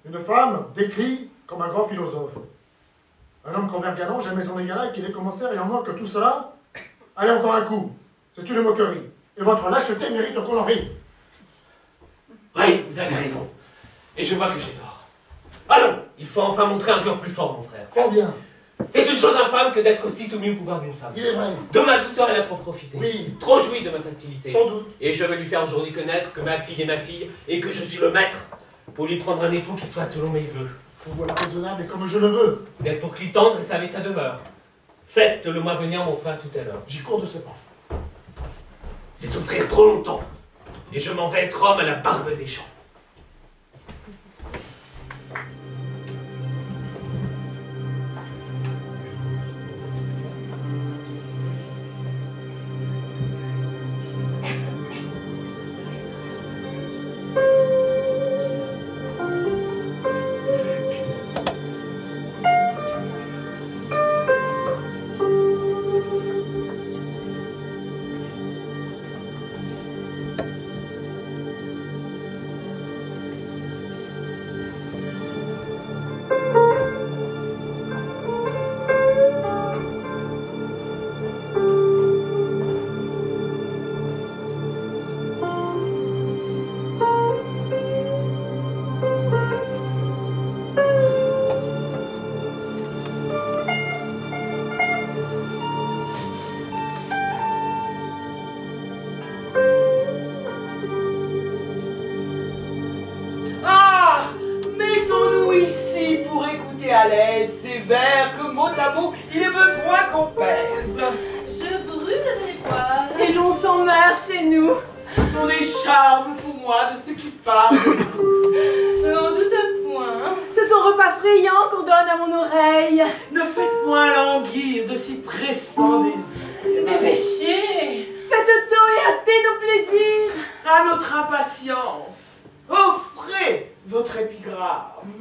Une femme décrit comme un grand philosophe. Un homme qu'envers galant, jamais son égal, qu'il ait commencé et en manque que tout cela. Allez, encore un coup. C'est une moquerie. Et votre lâcheté mérite qu'on en rie. Oui, vous avez raison. Et je vois que j'ai tort. Allons, il faut enfin montrer un cœur plus fort, mon frère. Fort bien. C'est une chose infâme que d'être aussi soumis au pouvoir d'une femme. Il est vrai. De ma douceur, elle a trop profité. Oui. Trop joui de ma facilité. Sans doute. Et je veux lui faire aujourd'hui connaître que ma fille est ma fille et que je suis le maître pour lui prendre un époux qui soit selon mes voeux. Vous voilà raisonnable et comme je le veux. Vous êtes pour qu'il tendre et savez sa demeure. Faites-le moi venir, mon frère, tout à l'heure. J'y cours de ce pas. C'est souffrir trop longtemps. Et je m'en vais être homme à la barbe des champs. À l'aise, ces vers que mot à mot, il est besoin qu'on pèse. Je brûle de les voir. Et l'on s'en meurt chez nous. Ce sont des charmes pour moi de ceux qui parlent. Je n'en doute point. Ce sont repas frayants qu'on donne à mon oreille. Ne faites point languir de si pressants désirs. Dépêchez! Faites tôt et hâtez nos plaisirs. À notre impatience, offrez votre épigramme.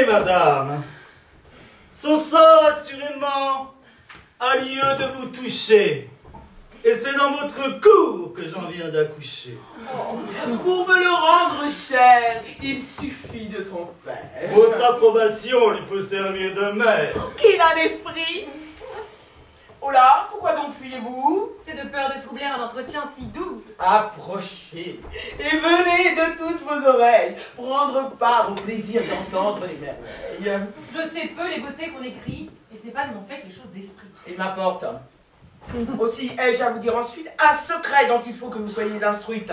Madame, son sort assurément a lieu de vous toucher, et c'est dans votre cour que j'en viens d'accoucher. Pour me le rendre cher, il suffit de son père. Votre approbation lui peut servir de mère. Qu'il a d'esprit. Oh là, pourquoi donc fuyez-vous? C'est de peur de troubler un entretien si doux. Approchez et venez de toutes vos oreilles prendre part au plaisir d'entendre les merveilles. Je sais peu les beautés qu'on écrit, et ce n'est pas de mon fait que les choses d'esprit. Il m'importe. Aussi ai-je à vous dire ensuite un secret dont il faut que vous soyez instruite.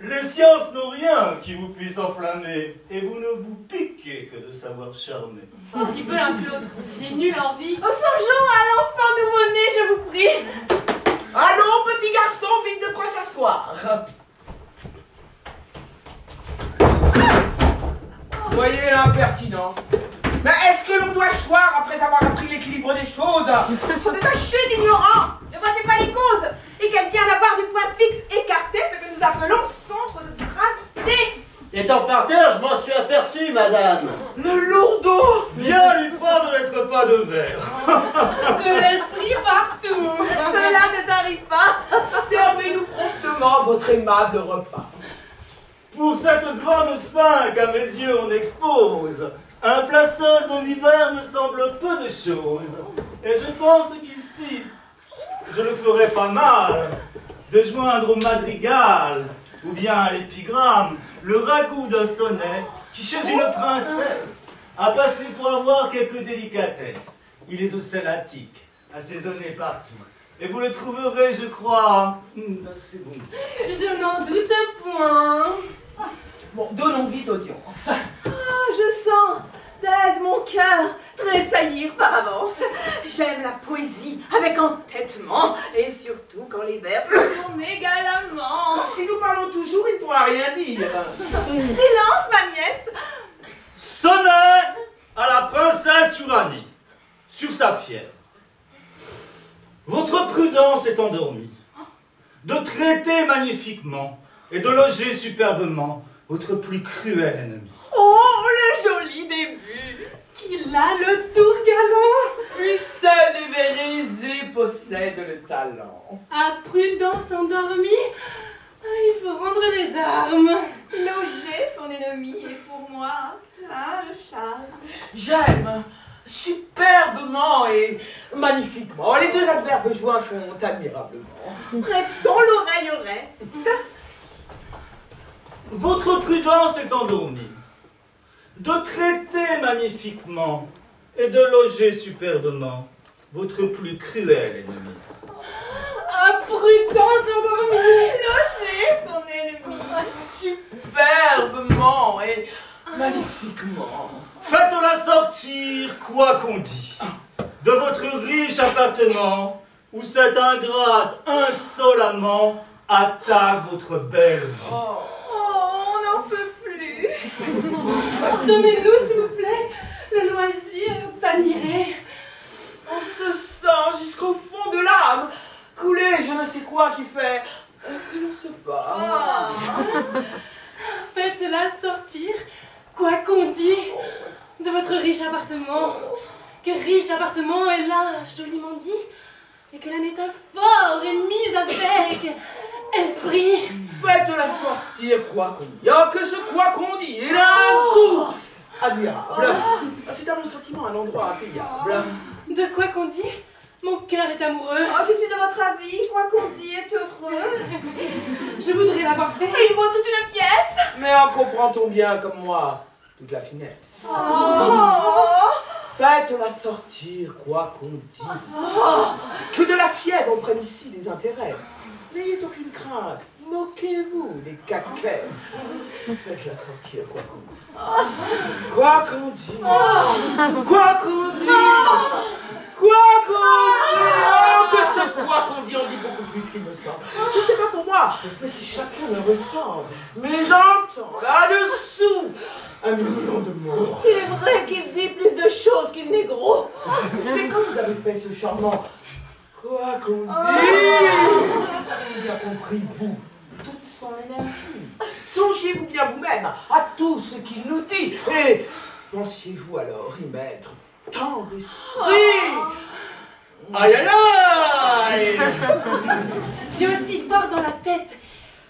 Les sciences n'ont rien qui vous puisse enflammer, et vous ne vous piquez que de savoir charmer. Un petit peu l'un que l'autre, les nuls en vie. Oh, songeons à l'enfant nouveau-né, je vous prie. Allons, petit garçon, vite de quoi s'asseoir. Voyez l'impertinent. Mais est-ce que l'on doit choir après avoir appris l'équilibre des choses? Tâchez d'ignorant. Ne voyez pas les causes. Et qu'elle vient d'avoir du point fixe écarté ce que nous appelons centre de gravité. Étant par terre, je m'en suis aperçu, madame. Le lourdeau. Viens lui prendre l'être pas de verre. De l'esprit partout. Cela ne t'arrive pas. Servez-nous promptement votre aimable repas. Pour cette grande faim qu'à mes yeux on expose, un plat seul de l'hiver me semble peu de choses. Et je pense qu'ici, je le ferais pas mal de joindre au madrigal, ou bien à l'épigramme, le ragoût d'un sonnet qui, chez une princesse, a passé pour avoir quelques délicatesses. Il est de sel attique, assaisonné partout. Et vous le trouverez, je crois, assez bon. Je n'en doute point. Bon, donnons vite audience. Oh, je sens, dès mon cœur, tressaillir par avance. J'aime la poésie avec entêtement, et surtout quand les vers se tournent également. Si nous parlons toujours, il ne pourra rien dire. Silence, ma nièce. Sonnet à la princesse Uranie, sur sa fièvre. Votre prudence est endormie, de traiter magnifiquement et de loger superbement votre plus cruel ennemi. Oh, le joli début. Qu'il a le tour galant. Puis seul des vérisés possède le talent. À prudence endormie, il faut rendre les armes. Loger son ennemi est pour moi plein de charme. J'aime superbement et magnifiquement. Les deux adverbes joints font admirablement. Prêtons l'oreille au reste. Votre prudence est endormie, de traiter magnifiquement et de loger superbement votre plus cruel ennemi. À prudence endormie. Loger son ennemi. Superbement et magnifiquement. Faites-la sortir, quoi qu'on dit, de votre riche appartement où cette ingrate insolemment attaque votre belle vie. Oh, on n'en peut plus. Donnez-nous, s'il vous plaît, le loisir d'admirer. On se sent jusqu'au fond de l'âme couler je ne sais quoi qui fait que l'on se bat. Faites-la sortir, quoi qu'on dit, de votre riche appartement que riche appartement est là, joliment dit, et que la métaphore est mise avec esprit. Faites-la sortir, quoi qu'on dise. Oh, que ce quoi qu'on dit, et là, un coup admirable. C'est à mon sentiment un endroit impayable. De quoi qu'on dit, mon cœur est amoureux. Oh, je suis de votre avis, quoi qu'on dit est heureux. Je voudrais l'avoir fait. Et il vaut toute une pièce. Mais en comprend-on bien, comme moi, toute la finesse. Oh. Faites-la sortir, quoi qu'on dise. Que de la fièvre on prenne ici des intérêts. N'ayez aucune crainte. Moquez-vous des caquets. Faites-la sortir, quoi qu'on dise. Quoi qu'on dise. Quoi qu'on dise. Quoi qu'on dise. Oh, que ce quoi qu'on dit, on dit beaucoup plus qu'il me semble. Je ne sais pas pour moi, mais si chacun me ressemble. Mais j'entends là-dessous un million de mots. Il est vrai qu'il dit plus de choses qu'il n'est gros. Mais quand vous avez fait ce charmant quoi qu'on dise, vous bien compris, vous, toute son énergie. Songez-vous bien vous-même à tout ce qu'il nous dit et pensiez-vous alors y mettre tant d'esprit. Aïe aïe aïe! J'ai aussi fort dans la tête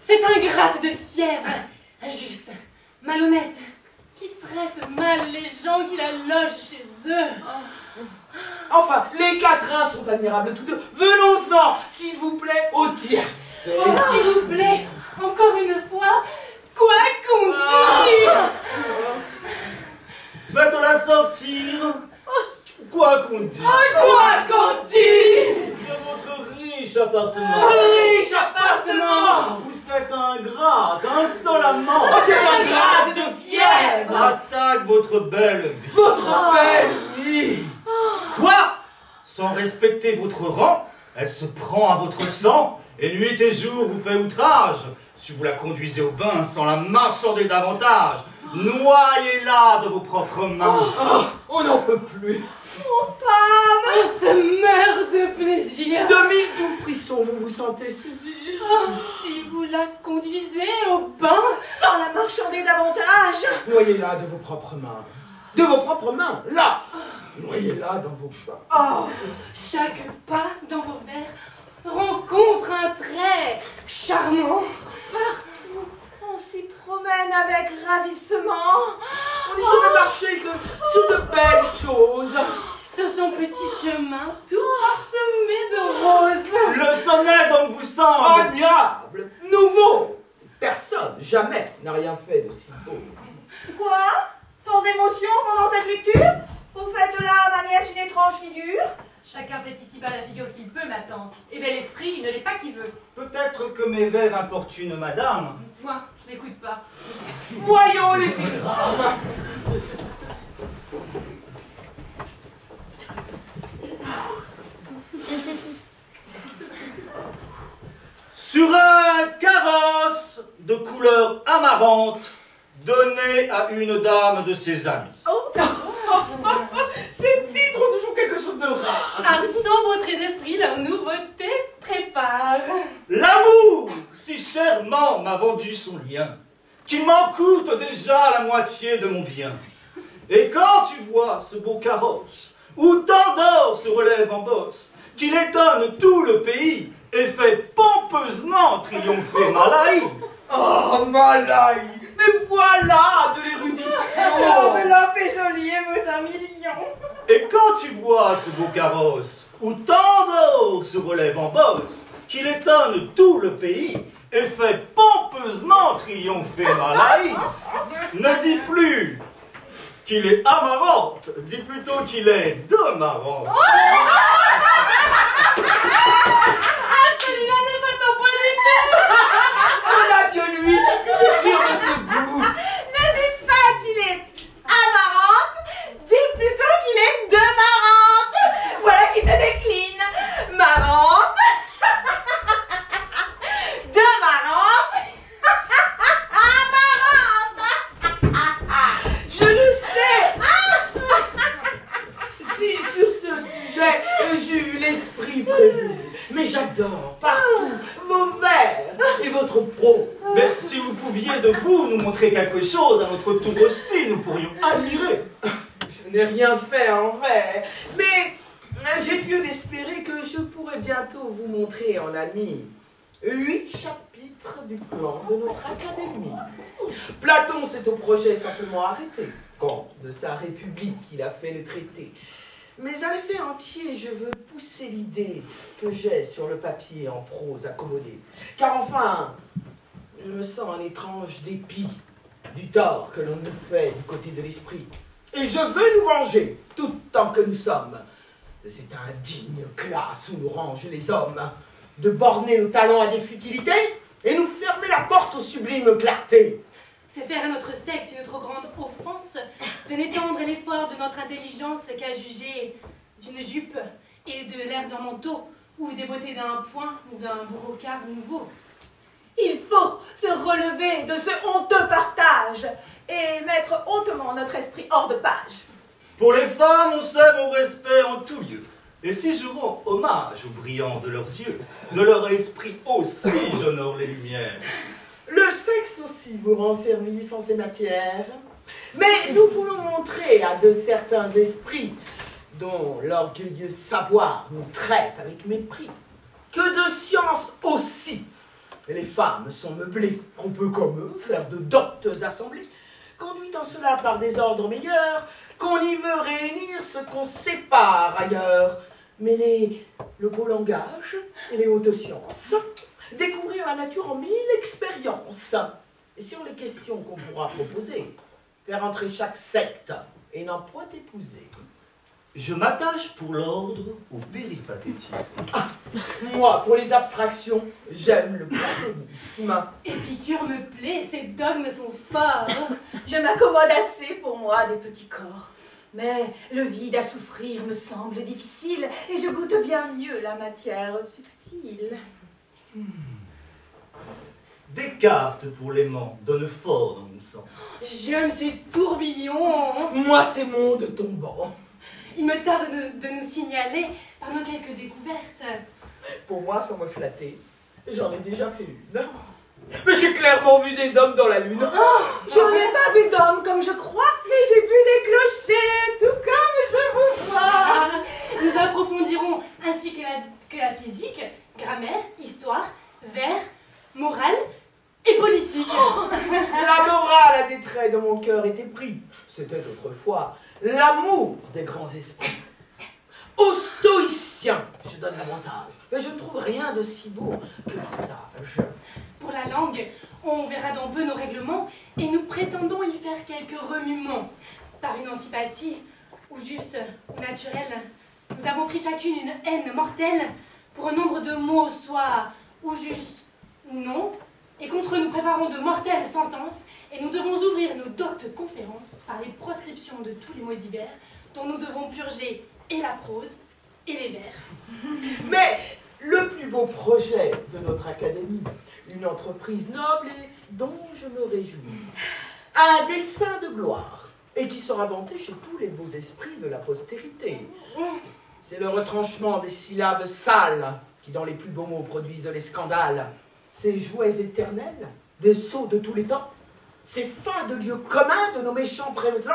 cette ingrate de fièvre, injuste, malhonnête, qui traite mal les gens qui la logent chez eux. Enfin, les quatrains sont admirables tous deux. Venons-en, s'il vous plaît, au tiercé. Oh, s'il vous plaît, encore une fois, quoi qu'on dise. Faites-la sortir, quoi qu'on dise. Quoi qu'on dise. De votre riche appartement. Riche appartement. Vous êtes ingrate, insolemment. Oh, c'est un grade de fièvre. Attaque votre belle vie. Votre belle vie. Quoi? Sans respecter votre rang, elle se prend à votre sang, et nuit et jour vous fait outrage. Si vous la conduisez au bain sans la marchander davantage, noyez-la de vos propres mains. Oh, on n'en peut plus. Mon Pam. On se meurt de plaisir. De mille doux frissons, vous vous sentez saisir. Si vous la conduisez au bain, Sans la marchander davantage. Noyez-la de vos propres mains. De vos propres mains, là. Noyez-la dans vos bains. Oh. chaque pas dans vos verres rencontre un trait charmant. Partout, on s'y promène avec ravissement. On n'y saurait marcher que sur de belles choses. Sur son petit chemin tout parsemé de roses. Le sonnet donc vous semble. Admirable, nouveau. Personne, jamais, n'a rien fait d'aussi beau. Quoi? Sans émotion pendant cette lecture? Vous faites là à ma nièce une étrange figure? Chacun fait ici-bas la figure qu'il peut, ma tante. Et bel esprit, il ne l'est pas qui veut. Peut-être que mes vers importunent madame. Point, je n'écoute pas. Voyons l'épigramme. Sur un carrosse de couleur amarante, donné à une dame de ses amis. Oh. Ces titres ont toujours quelque chose de rare. Un sombre trait d'esprit, leur nouveauté prépare. L'amour, si chèrement m'a vendu son lien, qu'il m'en coûte déjà la moitié de mon bien. Et quand tu vois ce beau carrosse, où tant d'or se relève en bosse, qu'il étonne tout le pays, et fait pompeusement triompher Malaï. Oh, Malaï, mais voilà de l'érudition. L'enveloppe est jolie et vaut 1 million. Et quand tu vois ce beau carrosse, où tant d'or se relève en bosse, qu'il étonne tout le pays, et fait pompeusement triompher Malaï, ne dis plus qu'il est amarante, dis plutôt qu'il est demarante. Celui-là n'est pas ton point du tout. On n'a que lui qui puisse écrire de ce goût. Ne dites pas qu'il est amarante, dites plutôt qu'il est demarante. Voilà qui se décline. Marante, demarante, amarante. Je le sais. Si sur ce sujet j'ai eu l'esprit prévu, mais j'adore partout vos vers et votre prose. Mais si vous pouviez de vous nous montrer quelque chose, à notre tour aussi, nous pourrions admirer. n'ai rien fait en vrai. Mais j'ai lieu d'espérer que je pourrai bientôt vous montrer en ami 8 chapitres du plan de notre académie. Platon s'est au projet simplement arrêté, quand de sa République il a fait le traité. Mais à l'effet entier, je veux pousser l'idée que j'ai sur le papier en prose accommodée. Car enfin, je me sens un étrange dépit du tort que l'on nous fait du côté de l'esprit. Et je veux nous venger, tout tant que nous sommes, de cette indigne classe où nous rangent les hommes, de borner nos talents à des futilités et nous fermer la porte aux sublimes clartés. C'est faire à notre sexe une trop grande offense de n'étendre l'effort de notre intelligence qu'à juger d'une jupe et de l'air d'un manteau, ou des beautés d'un point ou d'un brocart nouveau. Il faut se relever de ce honteux partage et mettre hautement notre esprit hors de page. Pour les femmes, on s'aime au respect en tout lieu. Et si je rends hommage aux brillants de leurs yeux, de leur esprit aussi j'honore les lumières. Le sexe aussi vous rend service en ces matières. Mais nous voulons montrer à de certains esprits, dont l'orgueilleux savoir nous traite avec mépris, que de science aussi, les femmes sont meublées, qu'on peut comme eux faire de doctes assemblées, conduites en cela par des ordres meilleurs, qu'on y veut réunir ce qu'on sépare ailleurs, mêler le beau langage et les hautes sciences, découvrir la nature en 1000 expériences. Et sur les questions qu'on pourra proposer, faire entrer chaque secte et n'en point épouser. Je m'attache pour l'ordre au péripatétisme. Ah, moi, pour les abstractions, j'aime le platonisme. Épicure me plaît, ses dogmes sont forts. Je m'accommode assez pour moi des petits corps. Mais le vide à souffrir me semble difficile et je goûte bien mieux la matière subtile. Descartes pour l'aimant donne fort dans mon sang. Je me suis tourbillon. Moi, c'est monde tombant. Il me tarde de nous signaler par nos quelques découvertes. Pour moi, sans me flatter, j'en ai déjà fait une. Mais j'ai clairement vu des hommes dans la lune. Oh, je n'ai pas vu d'hommes comme je crois, mais j'ai vu des clochers, tout comme je vous vois. Nous approfondirons ainsi que la physique, grammaire, histoire, vers, morale et politique. Oh, la morale à des traits de mon cœur était pris. C'était autrefois l'amour des grands esprits. Aux stoïciens, je donne l'avantage, mais je ne trouve rien de si beau que leur sage. Pour la langue, on verra dans peu nos règlements et nous prétendons y faire quelques remuements. Par une antipathie, ou juste naturelle, nous avons pris chacune une haine mortelle pour un nombre de mots, soit ou juste ou non, et contre nous préparons de mortelles sentences et nous devons ouvrir nos doctes conférences par les proscriptions de tous les mots divers dont nous devons purger et la prose et les vers. Mais le plus beau projet de notre académie, une entreprise noble et dont je me réjouis, un dessein de gloire, et qui sera vanté chez tous les beaux esprits de la postérité. C'est le retranchement des syllabes sales qui, dans les plus beaux mots, produisent les scandales. Ces jouets éternels, des sceaux de tous les temps, ces fins de lieux communs de nos méchants présents,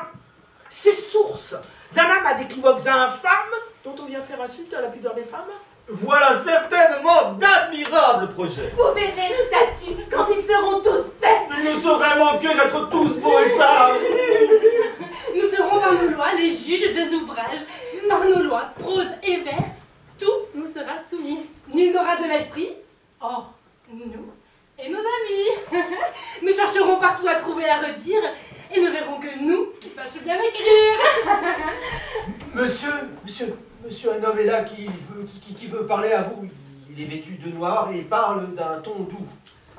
ces sources d'un âme à d'équivoques infâmes dont on vient faire insulte à la pudeur des femmes. Voilà certainement d'admirables projets. Vous verrez les statuts quand ils seront tous faits. Il ne saurait manquer d'être tous beaux et sages. Nous serons par nos lois les juges des ouvrages. Par nos lois, prose et vers, tout nous sera soumis. Nul n'aura de l'esprit, or nous et nos amis. Nous chercherons partout à trouver à redire et ne verrons que nous qui sachons bien écrire. Monsieur, un homme est là qui veut parler à vous. Il est vêtu de noir et parle d'un ton doux.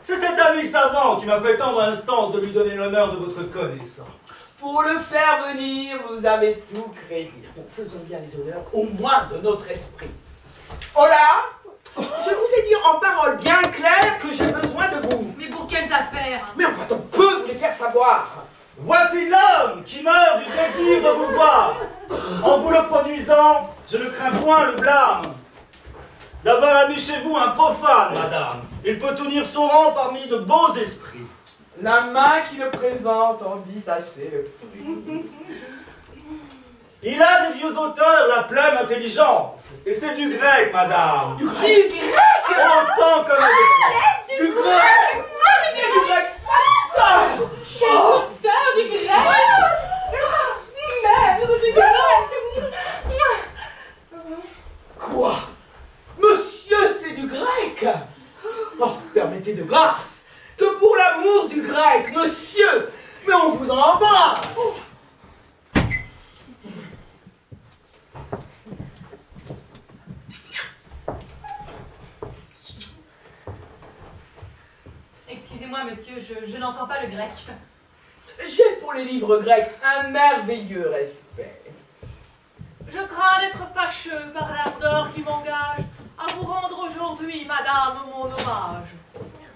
C'est cet ami savant qui m'a fait tendre instance de lui donner l'honneur de votre connaissance. Pour le faire venir, vous avez tout crédit. Bon, faisons bien les honneurs, au moins de notre esprit. Oh là, je vous ai dit en paroles bien claires que j'ai besoin de vous. Mais pour quelles affaires? Mais enfin, on peut vous les faire savoir. Voici l'homme qui meurt du désir de vous voir. En vous le produisant, je ne crains point le blâme d'avoir admis chez vous un profane, madame. Il peut tenir son rang parmi de beaux esprits. La main qui le présente en dit assez le prix. Il a des vieux auteurs la pleine intelligence. Et c'est du grec, madame. Du grec? Autant comme des Du grec? C'est du grec. Quelle douceur du grec! Merde, du grec! Quoi? Monsieur, c'est du grec? Oh, permettez de grâce que pour l'amour du grec, monsieur, mais on vous en embrasse. Excusez-moi, monsieur, je n'entends pas le grec. J'ai pour les livres grecs un merveilleux respect. Je crains d'être fâcheux par l'ardeur qui m'engage à vous rendre aujourd'hui, madame, mon hommage.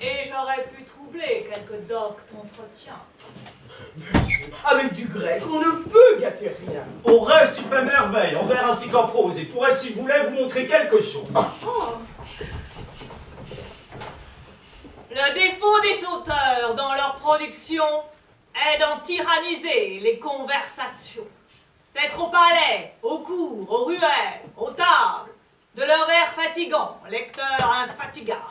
Et j'aurais pu troubler quelques doctes entretiens. Monsieur, avec du grec, on ne peut gâter rien. Au reste, il fait merveille, en vers ainsi qu'en prose, et pourrait, s'il voulait, vous montrer quelque chose. Le défaut des auteurs dans leur production est d'en tyranniser les conversations. D'être au palais, aux cours, aux ruelles, aux tables, de leur air fatigant, lecteur infatigable.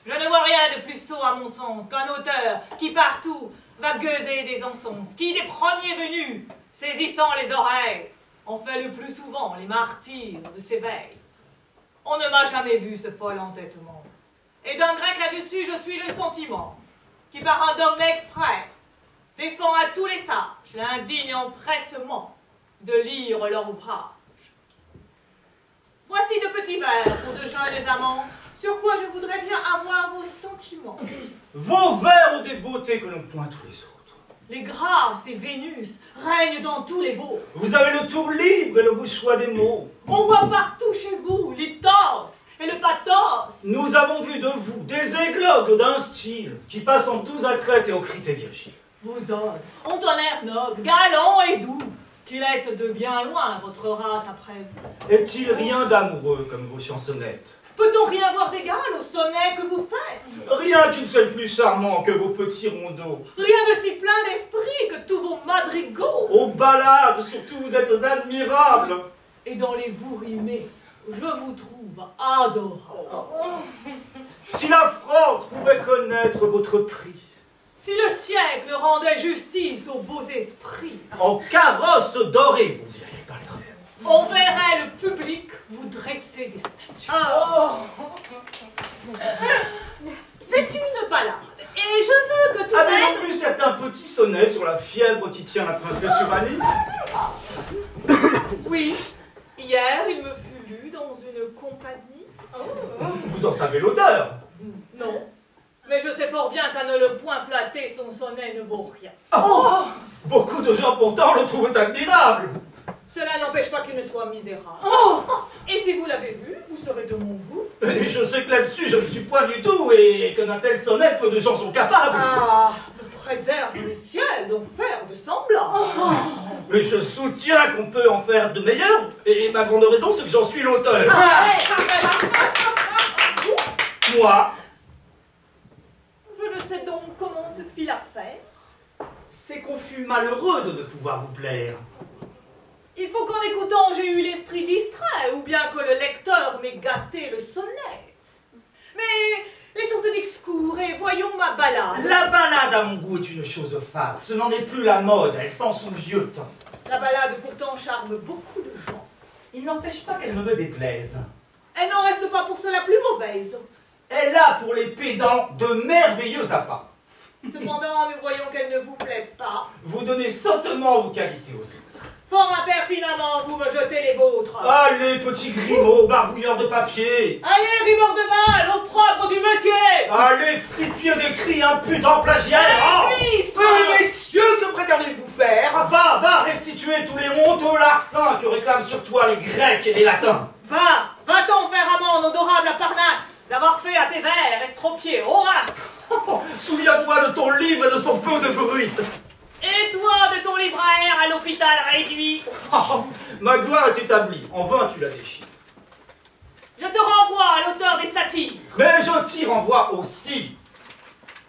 Je ne vois rien de plus sot à mon sens qu'un auteur qui partout va gueuser des encens, qui des premiers venus, saisissant les oreilles, en fait le plus souvent les martyrs de ses veilles. On ne m'a jamais vu ce fol entêtement. Et d'un grec là-dessus, je suis le sentiment, qui par un dogme exprès défend à tous les sages l'indigne empressement de lire leur ouvrage. Voici de petits vers pour de jeunes amants, sur quoi je voudrais bien avoir vos sentiments. Vos vers ont des beautés que l'on point tous les autres. Les grâces et Vénus règnent dans tous les veaux. Vous avez le tour libre et le beau choix des mots. On voit partout chez vous l'ithos et le pathos. Nous avons vu de vous des églogues d'un style qui passent en tous attraits et aux crités virgiles. Vos odes ont un air noble, galant et doux, qui laisse de bien loin votre race après vous. Est-il rien d'amoureux comme vos chansonnettes? Peut-on rien voir d'égal au sonnet que vous faites? Rien qu'il soit plus charmant que vos petits rondeaux. Rien de si plein d'esprit que tous vos madrigaux. Aux ballades, surtout, vous êtes admirables. Et dans les bouts rimés, je vous trouve adorable. Si la France pouvait connaître votre prix. Si le siècle rendait justice aux beaux esprits. En carrosse dorée, vous iriez dans les rues. On verrait le public vous dresser des statues. C'est une ballade, et je veux que tout Avez-vous vu certains petits sonnets sur la fièvre qui tient la princesse Uranie? Oui, hier il me fut lu dans une compagnie. Vous en savez l'auteur? Non, mais je sais fort bien qu'à ne le point flatter, son sonnet ne vaut rien. Beaucoup de gens pourtant le trouvent admirable. Cela n'empêche pas qu'il ne soit misérable. Et si vous l'avez vu, vous serez de mon goût. Et je sais que là-dessus, je ne suis point du tout, et que d'un tel sonnet, peu de gens sont capables. Me préserve le ciel d'en faire de semblants. Mais je soutiens qu'on peut en faire de meilleurs, et ma grande raison, c'est que j'en suis l'auteur. Moi, Je ne sais donc comment se fit l'affaire. c'est qu'on fut malheureux de ne pouvoir vous plaire. Il faut qu'en écoutant j'ai eu l'esprit distrait, ou bien que le lecteur m'ait gâté le sonnet. Mais laissons ce discours et voyons ma ballade. La ballade, à mon goût, est une chose fade. Ce n'en est plus la mode, elle sent son vieux temps. La ballade pourtant charme beaucoup de gens. Il n'empêche pas qu'elle ne me déplaise. Elle n'en reste pas pour cela plus mauvaise. Elle a pour les pédants de merveilleux appâts. Cependant, nous voyons qu'elle ne vous plaît pas. Vous donnez sottement vos qualités aux autres. Fort impertinemment, vous me jetez les vôtres. Allez, petits grimaud, barbouilleurs de papier. Allez, ribord de mal, au propre du métier. Allez, fripier d'écrit, impudent plagiaire. Messieurs, que prétendez-vous faire? Va restituer tous les honteux larcins que réclament sur toi les Grecs et les Latins. Va-t'en faire amende, honorable à Parnasse, d'avoir fait à tes vers estropier Horace. Souviens-toi de ton livre et de son peu de bruit. Et toi de ton libraire à l'hôpital réduit. Ma gloire est établie, en vain tu la déchires. Je te renvoie à l'auteur des satires. Mais je t'y renvoie aussi.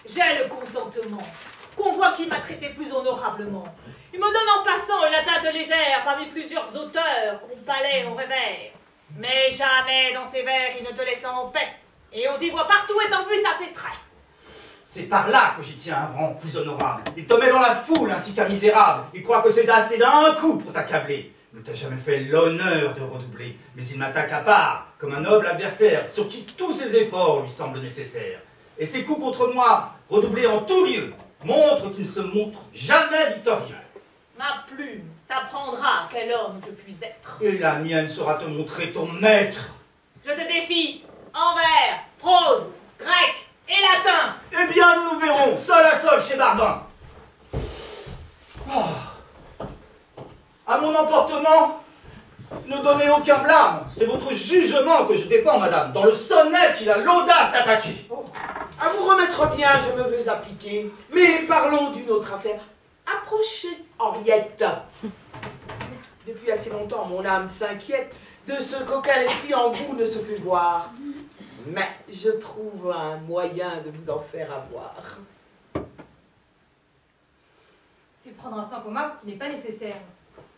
J'ai le contentement qu'on voit qui m'a traité plus honorablement. Tu me donnes en passant une atteinte légère parmi plusieurs auteurs qu'on palais au revers. Mais jamais dans ces vers il ne te laisse en paix. Et on t'y voit partout et en plus à tes traits. C'est par là que j'y tiens un rang plus honorable. Il te met dans la foule ainsi qu'un misérable. Il croit que c'est assez d'un coup pour t'accabler. Il ne t'a jamais fait l'honneur de redoubler. Mais il m'attaque à part, comme un noble adversaire, sur qui tous ses efforts lui semblent nécessaires. Et ses coups contre moi, redoublés en tout lieu, montrent qu'il ne se montre jamais victorieux. Ma plume t'apprendra quel homme je puis être. Et la mienne sera te montrer ton maître. Je te défie en vers, prose, grec et latin. Eh bien, nous nous verrons, seul à seul chez Barbin. Oh. À mon emportement, ne donnez aucun blâme. C'est votre jugement que je défends, madame, dans le sonnet qu'il a l'audace d'attaquer. À vous remettre bien, je me veux appliquer. Mais parlons d'une autre affaire. Approchez, Henriette. Depuis assez longtemps, mon âme s'inquiète de ce qu'aucun esprit en vous ne se fait voir. Mais je trouve un moyen de vous en faire avoir. C'est prendre un sang commun qui n'est pas nécessaire.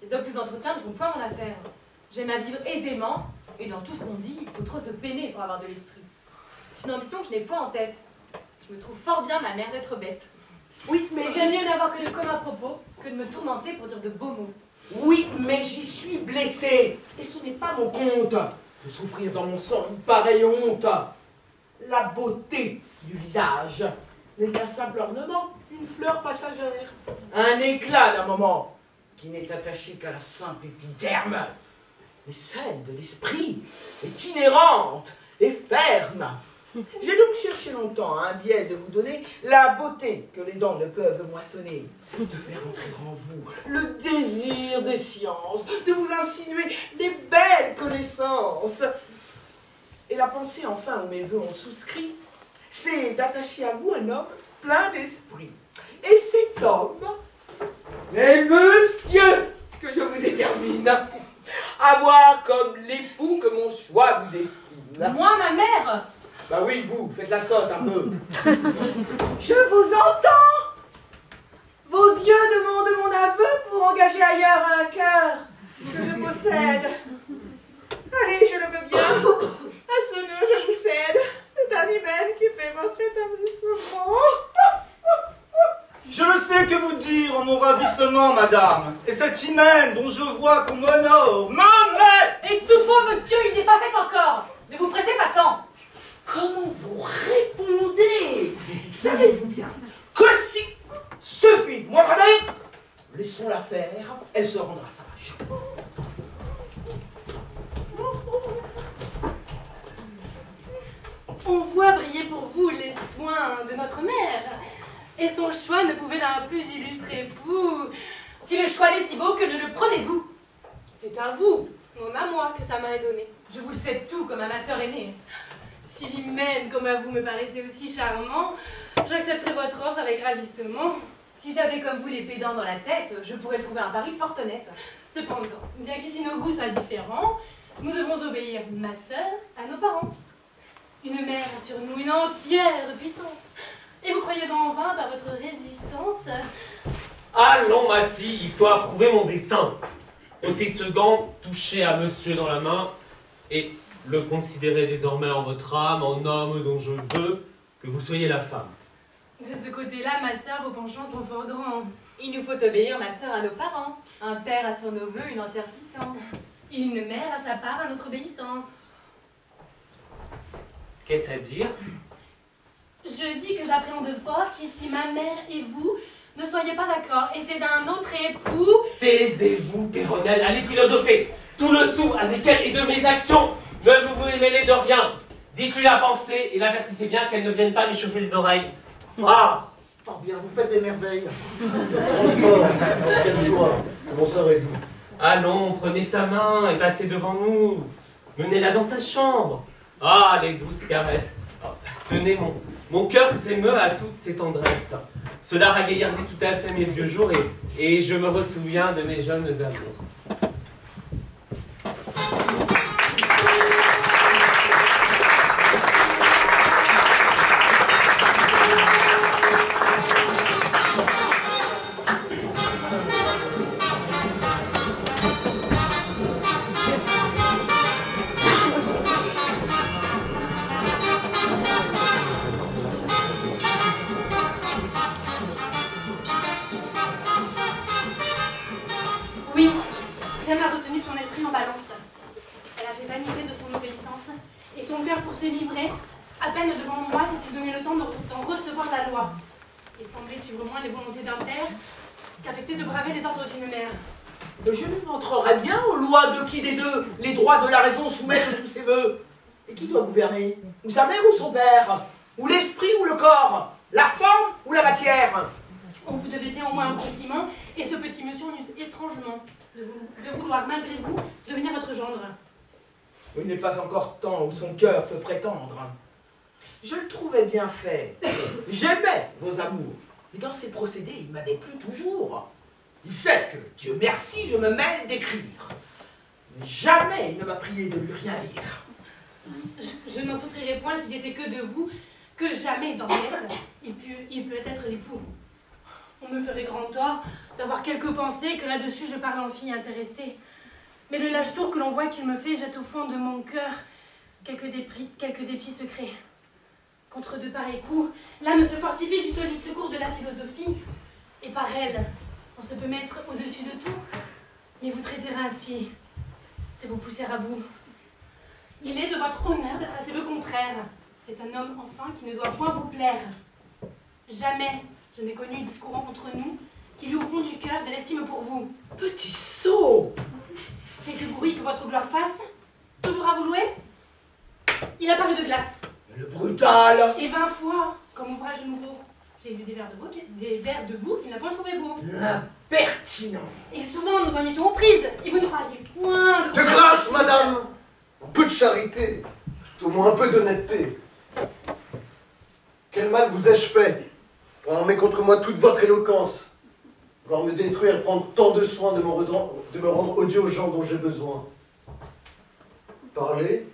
Les doctes entretiens ne sont point mon affaire. J'aime à vivre aisément, et dans tout ce qu'on dit, il faut trop se peiner pour avoir de l'esprit. C'est une ambition que je n'ai point en tête. Je me trouve fort bien, ma mère, d'être bête. Oui, mais j'aime mieux n'avoir que de communs propos que de me tourmenter pour dire de beaux mots. Oui, mais j'y suis blessé. Et ce n'est pas mon compte de souffrir dans mon sang une pareille honte. La beauté du visage n'est qu'un simple ornement, une fleur passagère, un éclat d'un moment qui n'est attaché qu'à la simple épiderme. Mais celle de l'esprit est inhérente et ferme. J'ai donc cherché longtemps un biais de vous donner la beauté que les ans ne peuvent moissonner, de faire entrer en vous le désir des sciences, de vous insinuer les belles connaissances. Et la pensée enfin où mes voeux ont souscrit, c'est d'attacher à vous un homme plein d'esprit. Et cet homme est monsieur que je vous détermine à voir comme l'époux que mon choix vous destine. Moi, ma mère? Bah oui, vous, faites la sotte un peu. Je vous entends. Vos yeux demandent mon aveu pour engager ailleurs un cœur que je possède. Allez, je le veux bien. À ce nœud, je vous cède. C'est un hymen qui fait votre établissement. Je ne sais que vous dire en mon ravissement, madame. Et cet hymen dont je vois qu'on m'honore, me Et tout beau, monsieur, il n'est pas fait encore. Ne vous pressez pas tant. Comment vous répondez? Savez-vous bien que si ce fille moiranet, laissons-la faire, elle se rendra sage. On voit briller pour vous les soins de notre mère, et son choix ne pouvait d'un plus illustre époux. Si le choix est si beau, que ne le prenez-vous? C'est à vous, non à moi, que sa main est donnée. Je vous le sais tout, comme à ma sœur aînée. Si l'hymen comme à vous me paraissait aussi charmant, j'accepterai votre offre avec ravissement. Si j'avais comme vous les pédants dans la tête, je pourrais trouver un pari fort honnête. Cependant, bien qu'ici nos goûts soient différents, nous devons obéir, ma sœur, à nos parents. Une mère a sur nous une entière puissance. Et vous croyez en vain par votre résistance? Allons, ma fille, il faut approuver mon dessein. Ôtez ce gant, touchez à monsieur dans la main, et le considérez désormais en votre âme, en homme dont je veux que vous soyez la femme. De ce côté-là, ma sœur, vos penchants sont fort grands. Il nous faut obéir, ma sœur, à nos parents. Un père a sur nos vœux une entière puissance. Et une mère a sa part à notre obéissance. Qu'est-ce à dire? Je dis que j'appréhende fort qu'ici ma mère et vous ne soyez pas d'accord, et c'est d'un autre époux... Taisez-vous, Péronnelle, allez philosopher. Tout le sou avec elle et de mes actions. Ne vous vous mêlez de rien. Dites-lui la pensée et l'avertissez bien qu'elle ne vienne pas m'échauffer les oreilles. Ah! Fort bien, vous faites des merveilles. Transport, quelle joie. Mon sort est doux. Allons, prenez sa main et passez devant nous. Menez-la dans sa chambre. Ah, les douces caresses. Oh, tenez, mon cœur s'émeut à toutes ces tendresses. Cela ragaillardit tout à fait mes vieux jours et je me ressouviens de mes jeunes amours. et semblait suivre moins les volontés d'un père qu'affecter de braver les ordres d'une mère. Le jeune m'entrerait bien aux lois de qui des deux les droits de la raison soumettent tous ses voeux. Et qui doit gouverner? Ou sa mère ou son père? Ou l'esprit ou le corps? La forme ou la matière? On vous devait bien au moins un compliment, et ce petit monsieur en use étrangement de vouloir, malgré vous, devenir votre gendre. Il n'est pas encore temps où son cœur peut prétendre. Je le trouvais bien fait. J'aimais vos amours. Mais dans ses procédés, il m'a déplu toujours. Il sait que, Dieu merci, je me mêle d'écrire. Mais jamais il ne m'a prié de lui rien lire. Je n'en souffrirais point si j'étais que de vous, que jamais dans l'être, il peut être l'époux. On me ferait grand tort d'avoir quelques pensées que là-dessus je parle en fille intéressée. Mais le lâche tour que l'on voit qu'il me fait jette au fond de mon cœur quelques dépits secrets. Contre de pareils coups, l'âme se fortifie du solide secours de la philosophie, et par elle, on se peut mettre au-dessus de tout. Mais vous traiter ainsi, c'est vous pousser à bout. Il est de votre honneur d'être assez le contraire. C'est un homme, enfin, qui ne doit point vous plaire. Jamais je n'ai connu discourant entre nous qui lui au fond du cœur de l'estime pour vous. Petit sot! Quelque bruit que votre gloire fasse, toujours à vous louer, il a paru de glace. Le brutal! Et 20 fois, comme ouvrage nouveau, j'ai lu des vers de vous qu'il n'a point trouvé beaux. L'impertinent! Et souvent nous en étions aux prises, et vous ne croiriez point... De grâce, madame! Un peu de charité, tout au moins un peu d'honnêteté. Quel mal vous ai-je fait pour armer contre moi toute votre éloquence, vouloir me détruire, prendre tant de soin de me rendre odieux aux gens dont j'ai besoin? Parlez,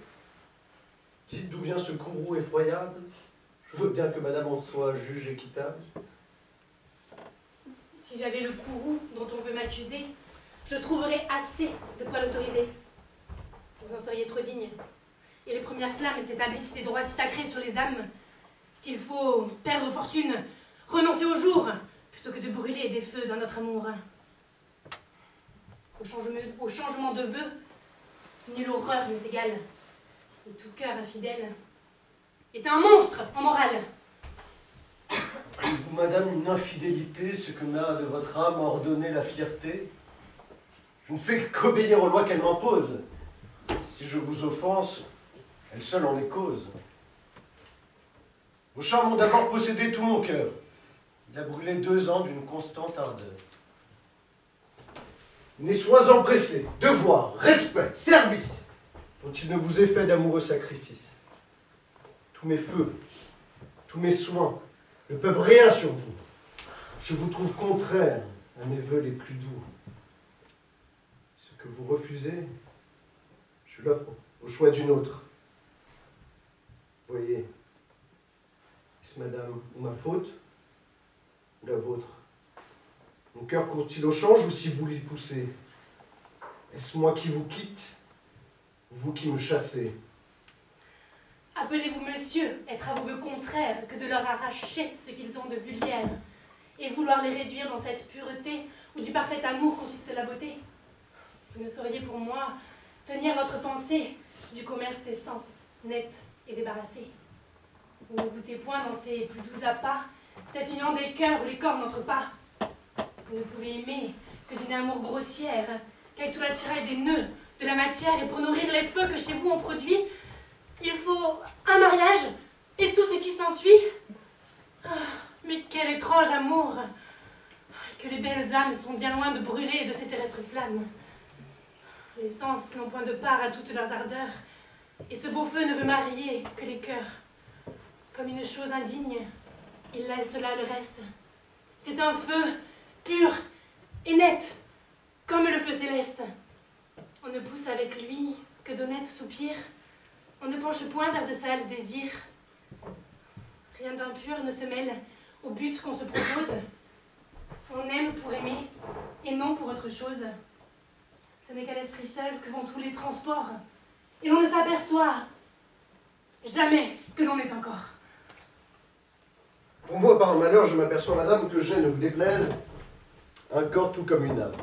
dites d'où vient ce courroux effroyable. Je veux bien que madame en soit juge équitable. Si j'avais le courroux dont on veut m'accuser, je trouverais assez de quoi l'autoriser. Vous en seriez trop digne. Et les premières flammes s'établissent des droits si sacrés sur les âmes qu'il faut perdre fortune, renoncer au jour, plutôt que de brûler des feux dans notre amour. Au changement de vœux, nulle horreur n'est égale. Et tout cœur infidèle est un monstre en morale. Dites-vous, madame, une infidélité, ce que m'a de votre âme ordonné la fierté? Je ne fais qu'obéir aux lois qu'elle m'impose. Si je vous offense, elle seule en est cause. Vos charmes ont d'abord possédé tout mon cœur. Il a brûlé 2 ans d'une constante ardeur. N'ayez soins empressés, devoir, respect, service, dont il ne vous est fait d'amoureux sacrifices. Tous mes feux, tous mes soins ne peuvent rien sur vous. Je vous trouve contraire à mes vœux les plus doux. Ce que vous refusez, je l'offre au choix d'une autre. Voyez, est-ce madame ou ma faute, ou la vôtre? Mon cœur court-il au change ou si vous l'y poussez? Est-ce moi qui vous quitte, ou vous qui me chassez? Appelez-vous monsieur, être à vos vœux contraires que de leur arracher ce qu'ils ont de vulgaire, et vouloir les réduire dans cette pureté où du parfait amour consiste la beauté. Vous ne sauriez pour moi tenir votre pensée du commerce des sens, net et débarrassé. Vous ne goûtez point dans ces plus doux appâts cette union des cœurs où les corps n'entrent pas. Vous ne pouvez aimer que d'une amour grossière, qu'avec tout l'attirail des nœuds, de la matière, et pour nourrir les feux que chez vous on produit, il faut un mariage et tout ce qui s'ensuit. Ah, mais quel étrange amour! Que les belles âmes sont bien loin de brûler de ces terrestres flammes. Les sens n'ont point de part à toutes leurs ardeurs, et ce beau feu ne veut marier que les cœurs. Comme une chose indigne, il laisse là le reste. C'est un feu pur et net, comme le feu céleste. On ne pousse avec lui que d'honnêtes soupirs. On ne penche point vers de sales désirs. Rien d'impur ne se mêle au but qu'on se propose. On aime pour aimer et non pour autre chose. Ce n'est qu'à l'esprit seul que vont tous les transports. Et l'on ne s'aperçoit jamais que l'on est encore. Pour moi, par malheur, je m'aperçois, madame, que j'ai, ne vous déplaise, un corps tout comme une âme.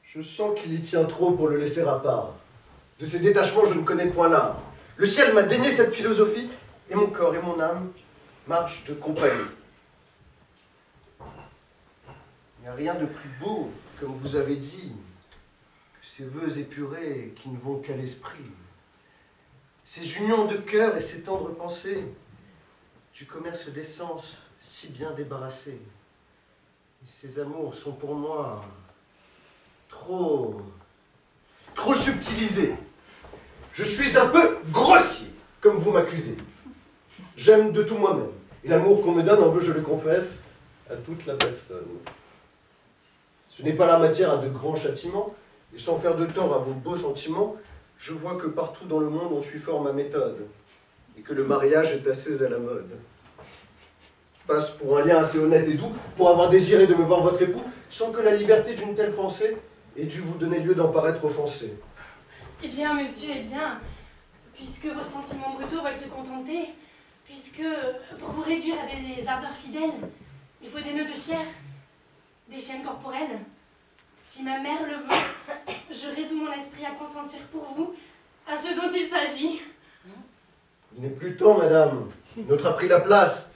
Je sens qu'il y tient trop pour le laisser à part. De ces détachements, je ne connais point l'art. Le ciel m'a dénié cette philosophie, et mon corps et mon âme marchent de compagnie. n'y a rien de plus beau, comme vous avez dit, que ces vœux épurés qui ne vont qu'à l'esprit. Ces unions de cœur et ces tendres pensées, du commerce des sens si bien débarrassés. Et ces amours sont pour moi trop subtilisés. Je suis un peu grossier, comme vous m'accusez. J'aime de tout moi-même. Et l'amour qu'on me donne en veut, je le confesse, à toute la personne. Ce n'est pas la matière à de grands châtiments, et sans faire de tort à vos beaux sentiments, je vois que partout dans le monde on suit fort ma méthode, et que le mariage est assez à la mode. Je passe pour un lien assez honnête et doux, pour avoir désiré de me voir votre époux, sans que la liberté d'une telle pensée ait dû vous donner lieu d'en paraître offensé. Eh bien, monsieur, eh bien, puisque vos sentiments brutaux veulent se contenter, puisque, pour vous réduire à des ardeurs fidèles, il faut des nœuds de chair, des chaînes corporelles. Si ma mère le veut, je résous mon esprit à consentir pour vous à ce dont il s'agit. Il n'est plus temps, madame. Notre a pris la place.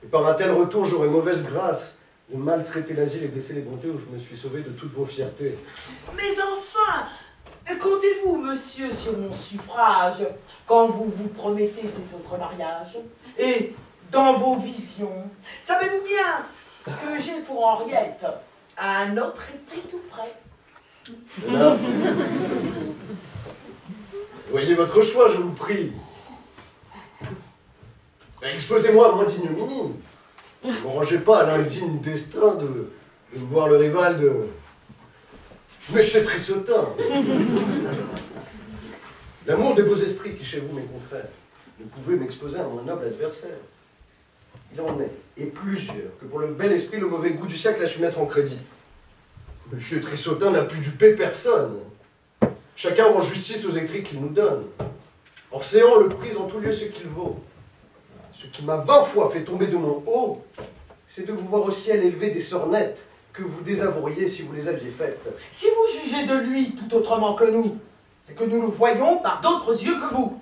Et par un tel retour, j'aurai mauvaise grâce de maltraiter l'asile et blesser les bontés où je me suis sauvé de toutes vos fiertés. Mais enfin, comptez-vous, monsieur, sur mon suffrage, quand vous vous promettez cet autre mariage? Et dans vos visions, savez-vous bien que j'ai pour Henriette un autre époux tout près? Madame, voyez votre choix, je vous prie. Exposez-moi à moins d'ignominie. Ne me rangez pas à l'indigne destin de voir le rival de Monsieur Trissotin. L'amour des beaux esprits qui chez vous m'est contraire. Vous pouvez m'exposer à mon noble adversaire. Il en est, et plusieurs, que pour le bel esprit, le mauvais goût du siècle a su mettre en crédit. Monsieur Trissotin n'a pu duper personne. Chacun rend justice aux écrits qu'il nous donne. Orséan le prise en tout lieu ce qu'il vaut. Ce qui m'a 20 fois fait tomber de mon haut, c'est de vous voir au ciel élever des sornettes que vous désavoueriez si vous les aviez faites. Si vous jugez de lui tout autrement que nous, c'est que nous le voyons par d'autres yeux que vous.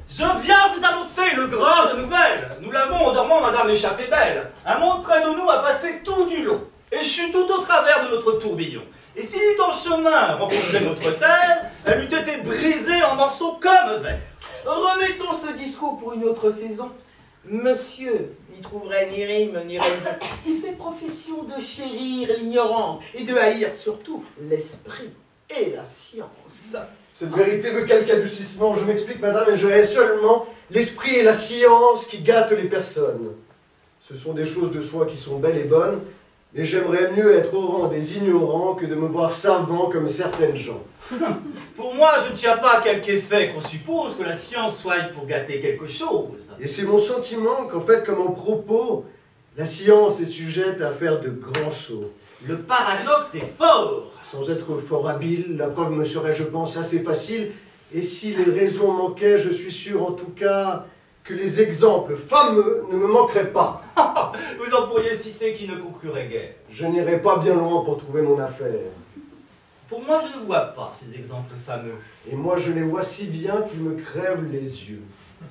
Je viens vous annoncer le grade nouvelle. Nous l'avons en dormant, madame échappée belle. Un monde près de nous a passé tout du long, échu tout au travers de notre tourbillon. Et s'il eût en chemin rencontré notre terre, elle eût été brisée en morceaux comme verre. Remettons ce discours pour une autre saison. Monsieur n'y trouverait ni rime ni raison. Il fait profession de chérir l'ignorant et de haïr surtout l'esprit et la science. Cette vérité veut quelque adoucissement. Je m'explique, madame, et je hais seulement l'esprit et la science qui gâtent les personnes. Ce sont des choses de soi qui sont belles et bonnes, mais j'aimerais mieux être au rang des ignorants que de me voir savant comme certaines gens. Pour moi, je ne tiens pas à quelque effet qu'on suppose que la science soit pour gâter quelque chose. Et c'est mon sentiment qu'en fait, comme en propos, la science est sujette à faire de grands sauts. Le paradoxe est fort. Sans être fort habile, la preuve me serait, je pense, assez facile. Et si les raisons manquaient, je suis sûr en tout cas que les exemples fameux ne me manqueraient pas. Vous en pourriez citer qui ne concluraient guère. Je n'irai pas bien loin pour trouver mon affaire. Pour moi, je ne vois pas ces exemples fameux. Et moi, je les vois si bien qu'ils me crèvent les yeux.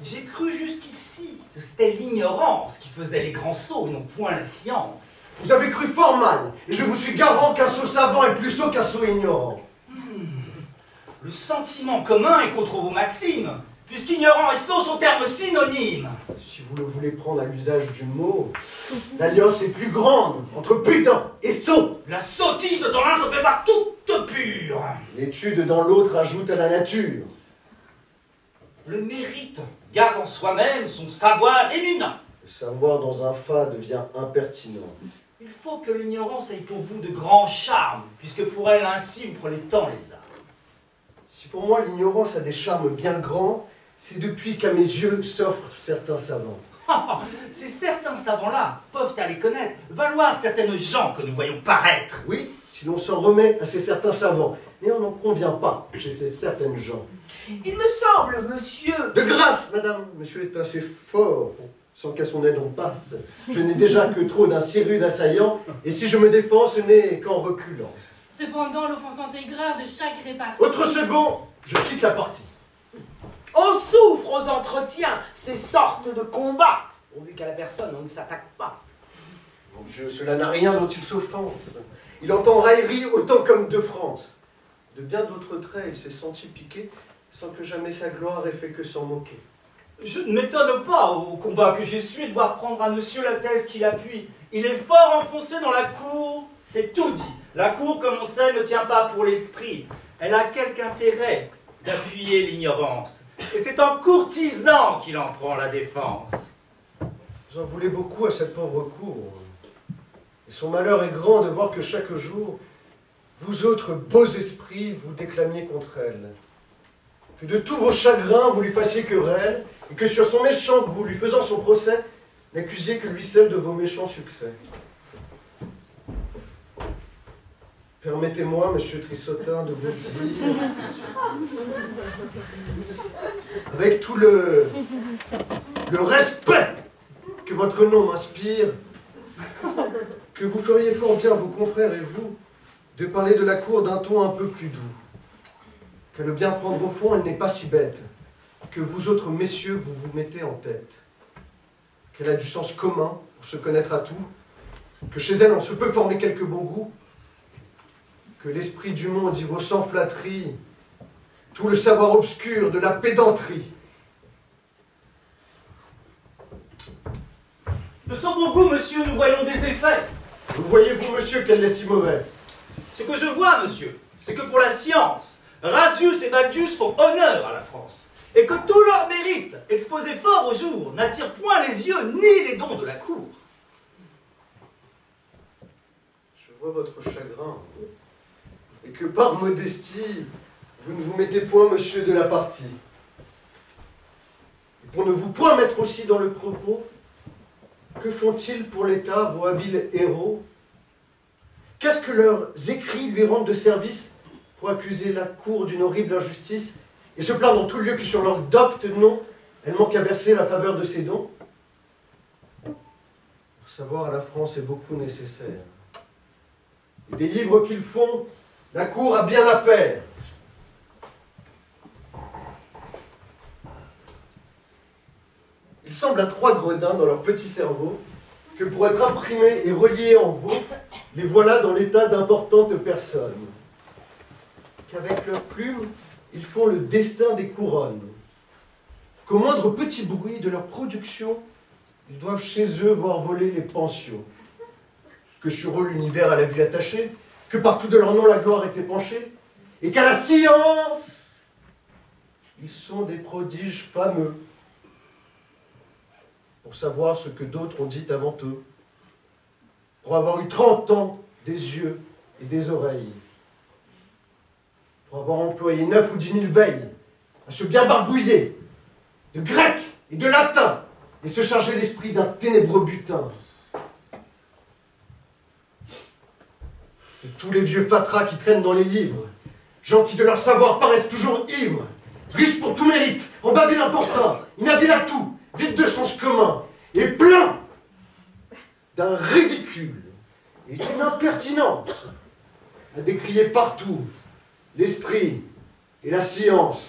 J'ai cru jusqu'ici que c'était l'ignorance qui faisait les grands sauts et non point la science. Vous avez cru fort mal, et je vous suis garant qu'un sot savant est plus sot qu'un sot ignorant. Le sentiment commun est contre vos maximes, puisqu'ignorant et sot sont termes synonymes. Si vous le voulez prendre à l'usage du mot, l'alliance est plus grande entre putain et sot. La sottise dans l'un se fait voir toute pure. L'étude dans l'autre ajoute à la nature. Le mérite garde en soi-même son savoir éminent. Le savoir dans un fa devient impertinent. Il faut que l'ignorance ait pour vous de grands charmes, puisque pour elle ainsi vous prenez tant les armes. Si pour moi l'ignorance a des charmes bien grands, c'est depuis qu'à mes yeux s'offrent certains savants. Ces certains savants-là peuvent à les connaître, valoir certaines gens que nous voyons paraître. Oui, si l'on s'en remet à ces certains savants, mais on n'en convient pas chez ces certaines gens. Il me semble, monsieur... De grâce, madame, monsieur est assez fort, sans qu'à son aide on passe. Je n'ai déjà que trop d'un si rude assaillant, et si je me défends, ce n'est qu'en reculant. Cependant, l'offensante aigreur de chaque répartie... Autre second, je quitte la partie. On souffre aux entretiens ces sortes de combats, pourvu qu'à la personne on ne s'attaque pas. Mon Dieu, cela n'a rien dont il s'offense. Il entend raillerie autant comme de France. De bien d'autres traits, il s'est senti piqué, sans que jamais sa gloire ait fait que s'en moquer. Je ne m'étonne pas, au combat que j'ai suivi, de voir prendre un monsieur la thèse qui l'appuie. Il est fort enfoncé dans la cour, c'est tout dit. La cour, comme on sait, ne tient pas pour l'esprit. Elle a quelque intérêt d'appuyer l'ignorance. Et c'est en courtisan qu'il en prend la défense. J'en voulais beaucoup à cette pauvre cour. Et son malheur est grand de voir que chaque jour, vous autres beaux esprits, vous déclamiez contre elle. Que de tous vos chagrins, vous lui fassiez querelle, et que sur son méchant goût, lui faisant son procès, n'accusiez que lui seul de vos méchants succès. Permettez-moi, monsieur Trissotin, de vous dire, avec tout le respect que votre nom m'inspire, que vous feriez fort bien, vos confrères et vous, de parler de la cour d'un ton un peu plus doux. Qu'elle le bien prendre au fond, elle n'est pas si bête, que vous autres messieurs, vous vous mettez en tête. Qu'elle a du sens commun pour se connaître à tout, que chez elle on se peut former quelques bons goûts, que l'esprit du monde y vaut sans flatterie, tout le savoir obscur de la pédanterie. De son bon goût, monsieur, nous voyons des effets. Vous voyez-vous, monsieur, qu'elle est si mauvais? Ce que je vois, monsieur, c'est que pour la science, Rasius et Bacchus font honneur à la France, et que tout leur mérite, exposé fort au jour, n'attire point les yeux ni les dons de la cour. Je vois votre chagrin, et que par modestie, vous ne vous mettez point, monsieur, de la partie. Et pour ne vous point mettre aussi dans le propos, que font-ils pour l'État, vos habiles héros? Qu'est-ce que leurs écrits lui rendent de service pour accuser la cour d'une horrible injustice et se plaindre en tout lieu que sur leur docte nom, elle manque à verser la faveur de ses dons? Pour savoir à la France est beaucoup nécessaire. Et des livres qu'ils font, la cour a bien à faire. Il semble à 3 gredins dans leur petit cerveau que pour être imprimés et reliés en veau, les voilà dans l'état d'importantes personnes. Qu'avec leurs plumes, ils font le destin des couronnes. Qu'au moindre petit bruit de leur production, ils doivent chez eux voir voler les pensions. Que sur eux l'univers a la vue attachée, que partout de leur nom la gloire est épanchée, et qu'à la science, ils sont des prodiges fameux, pour savoir ce que d'autres ont dit avant eux, pour avoir eu 30 ans des yeux et des oreilles, pour avoir employé 9 ou 10 000 veilles à se bien barbouiller de grec et de latin et se charger l'esprit d'un ténébreux butin. De tous les vieux fatras qui traînent dans les livres, gens qui de leur savoir paraissent toujours ivres, riches pour tout mérite, en babil importun, inhabiles à tout, vide de sens commun, et plein d'un ridicule et d'une impertinence à décrier partout l'esprit et la science.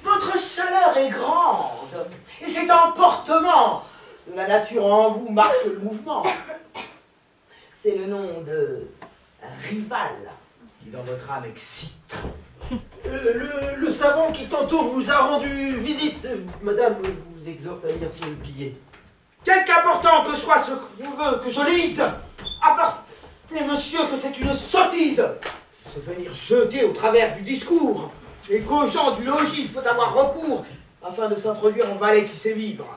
Votre chaleur est grande, et cet emportement de la nature en vous marque le mouvement. C'est le nom de rival qui dans votre âme excite. Le savant qui tantôt vous a rendu visite, madame, vous exhorte à lire ce billet. Quelque important que soit ce qu'on veut que je lise, apportez, monsieur, que c'est une sottise. Se venir jeter au travers du discours, et qu'aux gens du logis, il faut avoir recours, afin de s'introduire en valet qui sait vivre.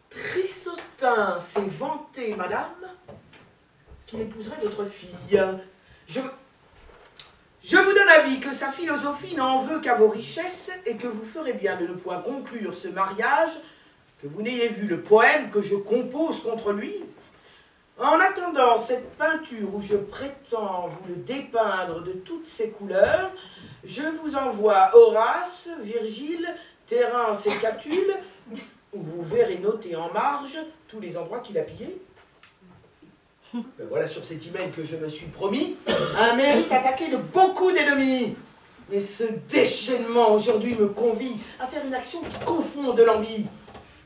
Trissotin s'est vanté, madame, qu'il épouserait votre fille. Je vous donne avis que sa philosophie n'en veut qu'à vos richesses et que vous ferez bien de ne point conclure ce mariage, que vous n'ayez vu le poème que je compose contre lui. En attendant cette peinture où je prétends vous le dépeindre de toutes ses couleurs, je vous envoie Horace, Virgile, Terence et Catulle, où vous verrez noter en marge tous les endroits qu'il a pillés. Voilà sur cet email que je me suis promis, un mérite attaqué de beaucoup d'ennemis. Mais ce déchaînement aujourd'hui me convie à faire une action qui confonde l'envie.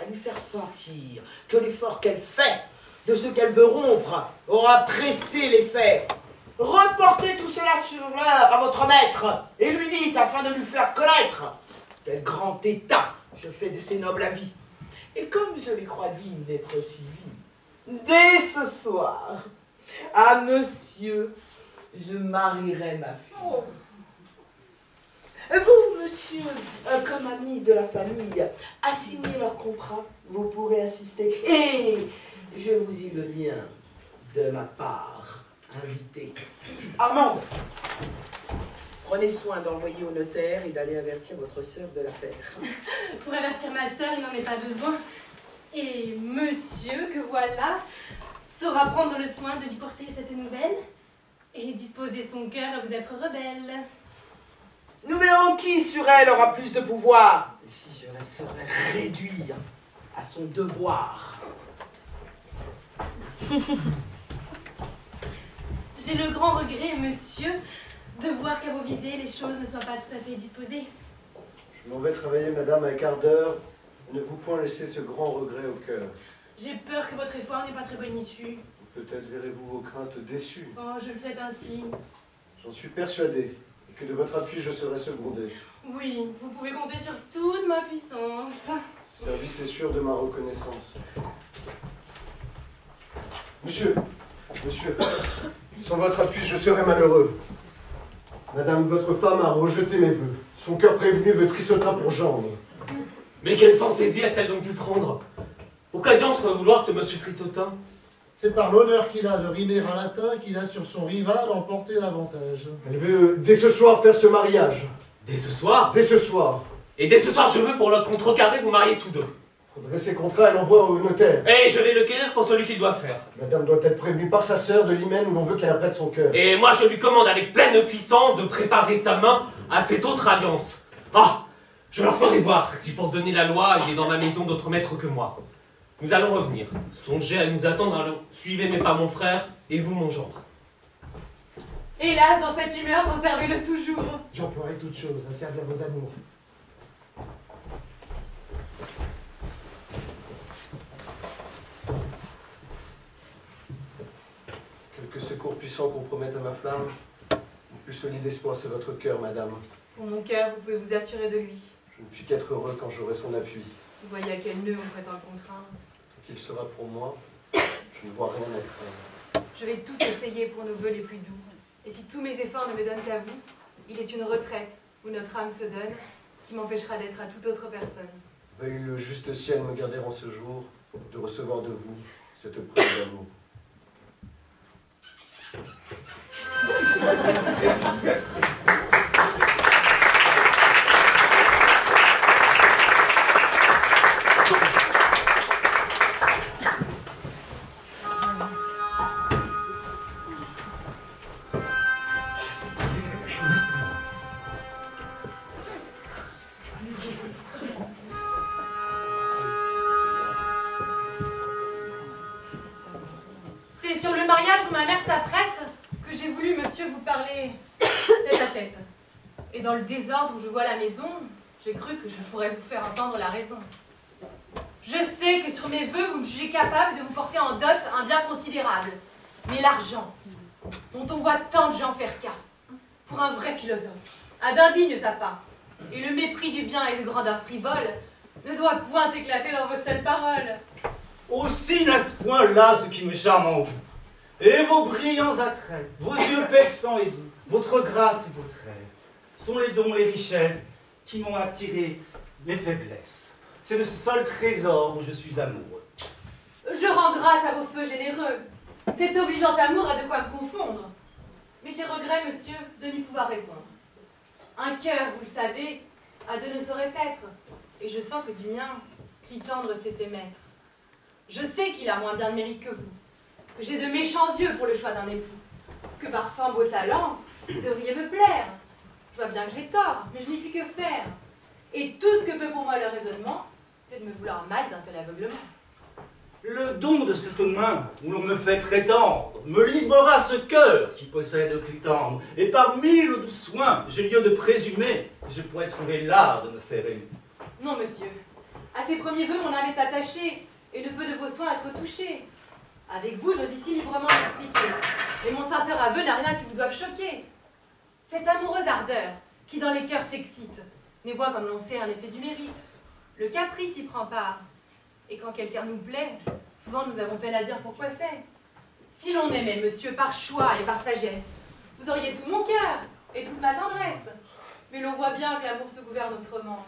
à lui faire sentir que l'effort qu'elle fait de ce qu'elle veut rompre aura pressé les faits. Reportez tout cela sur l'heure à votre maître et lui dites, afin de lui faire connaître quel grand état je fais de ces nobles avis. Et comme je lui crois digne d'être suivi, dès ce soir, à monsieur, je marierai ma fille. Vous, monsieur, comme ami de la famille, assignez leur contrat, vous pourrez assister. Et je vous y veux bien, de ma part, invité. Armande, prenez soin d'envoyer au notaire et d'aller avertir votre sœur de l'affaire. Pour avertir ma sœur, il n'en est pas besoin. Et monsieur, que voilà, saura prendre le soin de lui porter cette nouvelle et disposer son cœur à vous être rebelle. Nous verrons qui sur elle aura plus de pouvoir, si je la saurais réduire à son devoir. J'ai le grand regret, monsieur, de voir qu'à vos visées, les choses ne soient pas tout à fait disposées. Je m'en vais travailler, madame, un quart d'heure. Ne vous point laisser ce grand regret au cœur. J'ai peur que votre effort n'ait pas très bonne issue. Peut-être verrez-vous vos craintes déçues. Oh, je le souhaite ainsi. J'en suis persuadé, et que de votre appui je serai secondé. Oui, vous pouvez compter sur toute ma puissance. Ce service est sûr de ma reconnaissance. Monsieur, sans votre appui, je serais malheureux. Madame, votre femme a rejeté mes vœux. Son cœur prévenu veut Trissotin pour gendre. Mais quelle fantaisie a-t-elle donc pu prendre? Pourquoi diantre vouloir ce monsieur Trissotin? C'est par l'honneur qu'il a de rimer en latin qu'il a sur son rival emporté l'avantage. Elle veut, dès ce soir, faire ce mariage. Dès ce soir? Dès ce soir. Et dès ce soir, je veux, pour le contrecarrer, vous marier tous deux. Pour dresser contrat, elle envoie au notaire. Et je vais le cueillir pour celui qu'il doit faire. Madame doit être prévenue par sa sœur de l'hymen où l'on veut qu'elle apprête son cœur. Et moi, je lui commande avec pleine puissance de préparer sa main à cette autre alliance. Ah, je leur ferai voir si pour donner la loi, il est dans ma maison d'autres maîtres que moi. Nous allons revenir. Songez à nous attendre. Alors, suivez mes pas, mon frère, et vous, mon gendre. Hélas, dans cette humeur, conservez-le toujours. J'emploierai toute chose à servir vos amours. Quelques secours puissants compromettent à ma flamme. Le plus solide espoir, c'est votre cœur, madame. Pour mon cœur, vous pouvez vous assurer de lui. Je ne puis qu'être heureux quand j'aurai son appui. Vous voyez à quel nœud on prétend le contraindre. Tant qu'il sera pour moi, je ne vois rien à craindre. Je vais tout essayer pour nos vœux les plus doux. Et si tous mes efforts ne me donnent qu'à vous, il est une retraite où notre âme se donne qui m'empêchera d'être à toute autre personne. Veuille le juste ciel me garder en ce jour de recevoir de vous cette preuve d'amour. C'est sur le mariage où ma mère s'apprête que j'ai voulu, monsieur, vous parler tête à tête. Et dans le désordre où je vois la maison, j'ai cru que je pourrais vous faire entendre la raison. Je sais que sur mes vœux, vous me jugez capable de vous porter en dot un bien considérable. Mais l'argent, dont on voit tant de gens faire cas, pour un vrai philosophe, a d'indignes sapins. Et le mépris du bien et de grandeur frivole ne doit point éclater dans vos seules paroles. Aussi n'est-ce point là ce qui me charme en vous. Et vos brillants attraits, vos yeux perçants et doux, votre grâce et votre rêve, sont les dons, les richesses qui m'ont attiré mes faiblesses. C'est de ce seul trésor dont je suis amoureux. Je rends grâce à vos feux généreux. Cet obligeant amour a de quoi me confondre. Mais j'ai regret, monsieur, de n'y pouvoir répondre. Un cœur, vous le savez, à deux ne saurait être. Et je sens que du mien, qui tendre s'est fait maître. Je sais qu'il a moins bien de mérite que vous, que j'ai de méchants yeux pour le choix d'un époux, que par 100 beaux talents, vous devriez me plaire. Je vois bien que j'ai tort, mais je n'ai plus que faire. Et tout ce que peut pour moi le raisonnement, c'est de me vouloir mal d'un tel aveuglement. Le don de cette main où l'on me fait prétendre me livrera ce cœur qui possède plus tendre. Et par mille doux soins, j'ai lieu de présumer que je pourrais trouver l'art de me faire aimer. Non, monsieur, À ces premiers vœux, mon âme est attachée, et ne peut de vos soins être touchée. Avec vous, j'ose ici librement m'expliquer, et mon sincère aveu n'a rien qui vous doive choquer. Cette amoureuse ardeur, qui dans les cœurs s'excite, n'est point, comme l'on sait, un effet du mérite. Le caprice y prend part, et quand quelqu'un nous plaît, souvent nous avons peine à dire pourquoi c'est. Si l'on aimait monsieur par choix et par sagesse, vous auriez tout mon cœur et toute ma tendresse. Mais l'on voit bien que l'amour se gouverne autrement.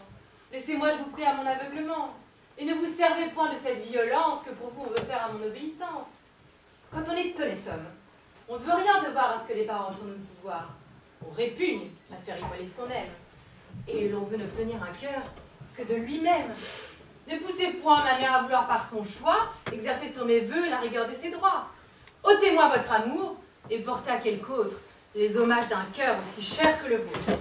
Laissez-moi, je vous prie, à mon aveuglement, et ne vous servez point de cette violence que pour vous on veut faire à mon obéissance. Quand on est honnête homme, on ne veut rien devoir à ce que les parents sont notre pouvoir. On répugne à se faire igualer ce qu'on aime, et l'on veut n'obtenir un cœur que de lui-même. Ne poussez point ma mère à vouloir par son choix exercer sur mes vœux la rigueur de ses droits. Ôtez-moi votre amour et portez à quelque autre les hommages d'un cœur aussi cher que le vôtre.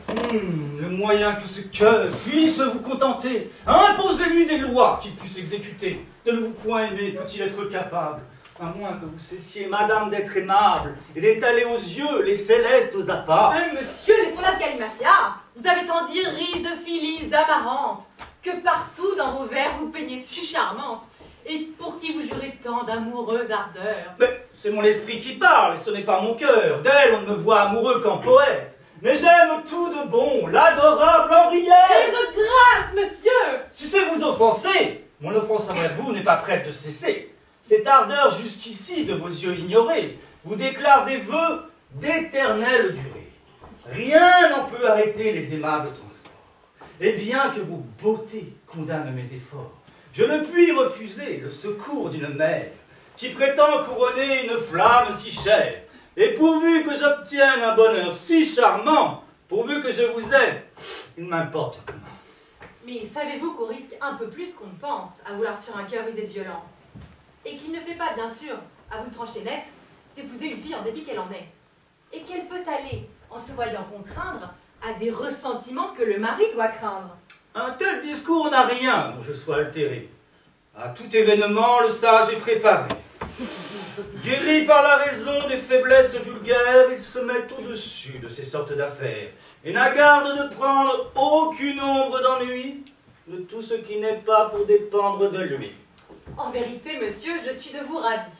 Le moyen que ce cœur puisse vous contenter, imposez-lui des lois qu'il puisse exécuter. De ne vous point aimer peut-il être capable, à moins que vous cessiez, madame, d'être aimable et d'étaler aux yeux les célestes apparts. Monsieur, laissons la Galimafia. Vous avez tant d'iris, de phyllis, d'amarante, que partout dans vos vers vous peignez si charmante, et pour qui vous jurez tant d'amoureuse ardeur. Mais c'est mon esprit qui parle, et ce n'est pas mon cœur. D'elle, on ne me voit amoureux qu'en poète. Mais j'aime tout de bon, l'adorable Henriette. Et de grâce, monsieur. Si c'est vous offenser, mon offense envers vous n'est pas prête de cesser. Cette ardeur jusqu'ici de vos yeux ignorés vous déclare des vœux d'éternelle durée. Rien n'en peut arrêter les aimables transports. Et bien que vos beautés condamnent mes efforts, je ne puis refuser le secours d'une mère qui prétend couronner une flamme si chère. Et pourvu que j'obtienne un bonheur si charmant, pourvu que je vous aime, il m'importe comment. Mais savez-vous qu'on risque un peu plus qu'on ne pense à vouloir sur un cœur usé de violence, et qu'il ne fait pas, bien sûr, à vous trancher net, d'épouser une fille en dépit qu'elle en est, et qu'elle peut aller, en se voyant contraindre, à des ressentiments que le mari doit craindre. Un tel discours n'a rien dont je sois altéré. À tout événement, le sage est préparé. Guéri par la raison des faiblesses vulgaires, il se met au-dessus de ces sortes d'affaires et n'a garde de prendre aucune ombre d'ennui de tout ce qui n'est pas pour dépendre de lui. En vérité, monsieur, je suis de vous ravi.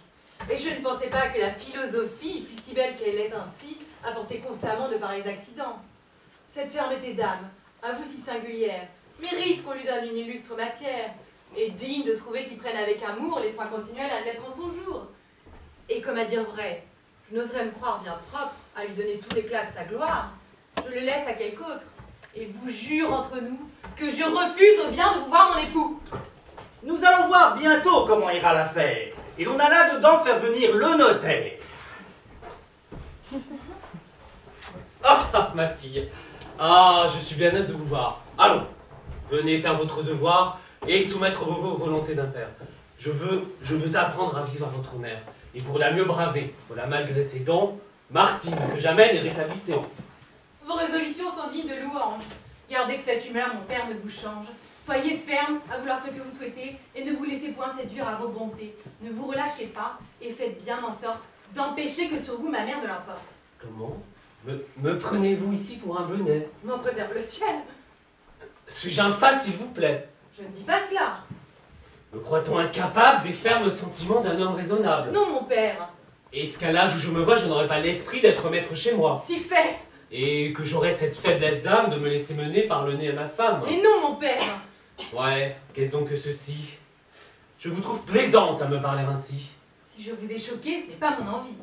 Et je ne pensais pas que la philosophie, fût si belle qu'elle est ainsi, apportait constamment de pareils accidents. Cette fermeté d'âme, à vous si singulière, mérite qu'on lui donne une illustre matière, et digne de trouver qu'il prenne avec amour les soins continuels à le mettre en son jour. Et comme à dire vrai, je n'oserais me croire bien propre à lui donner tout l'éclat de sa gloire, je le laisse à quelque autre, et vous jure entre nous que je refuse au bien de vous voir mon époux. Nous allons voir bientôt comment ira l'affaire, et l'on a là-dedans faire venir le notaire. Ah, ma fille. Ah, je suis bien aise de vous voir. Allons, venez faire votre devoir et soumettre vos vœux aux volontés d'un père. Je veux apprendre à vivre à votre mère. Et pour la mieux braver, voilà malgré ses dons, Martine, que j'amène et rétablisse ses rangs. Vos résolutions sont dignes de louange. Gardez que cette humeur, mon père, ne vous change. Soyez ferme à vouloir ce que vous souhaitez et ne vous laissez point séduire à vos bontés. Ne vous relâchez pas et faites bien en sorte d'empêcher que sur vous ma mère ne l'emporte. Comment me prenez-vous ici pour un bonnet? M'en préserve le ciel. Suis-je un fat, s'il vous plaît? Je ne dis pas cela. Me croit-on incapable des fermes sentiments d'un homme raisonnable? Non, mon père. Est-ce qu'à l'âge où je me vois, je n'aurais pas l'esprit d'être maître chez moi? Si fait. Et que j'aurais cette faiblesse d'âme de me laisser mener par le nez à ma femme? Mais non, mon père. Ouais, qu'est-ce donc que ceci? Je vous trouve plaisante à me parler ainsi. Si je vous ai choqué, ce n'est pas mon envie.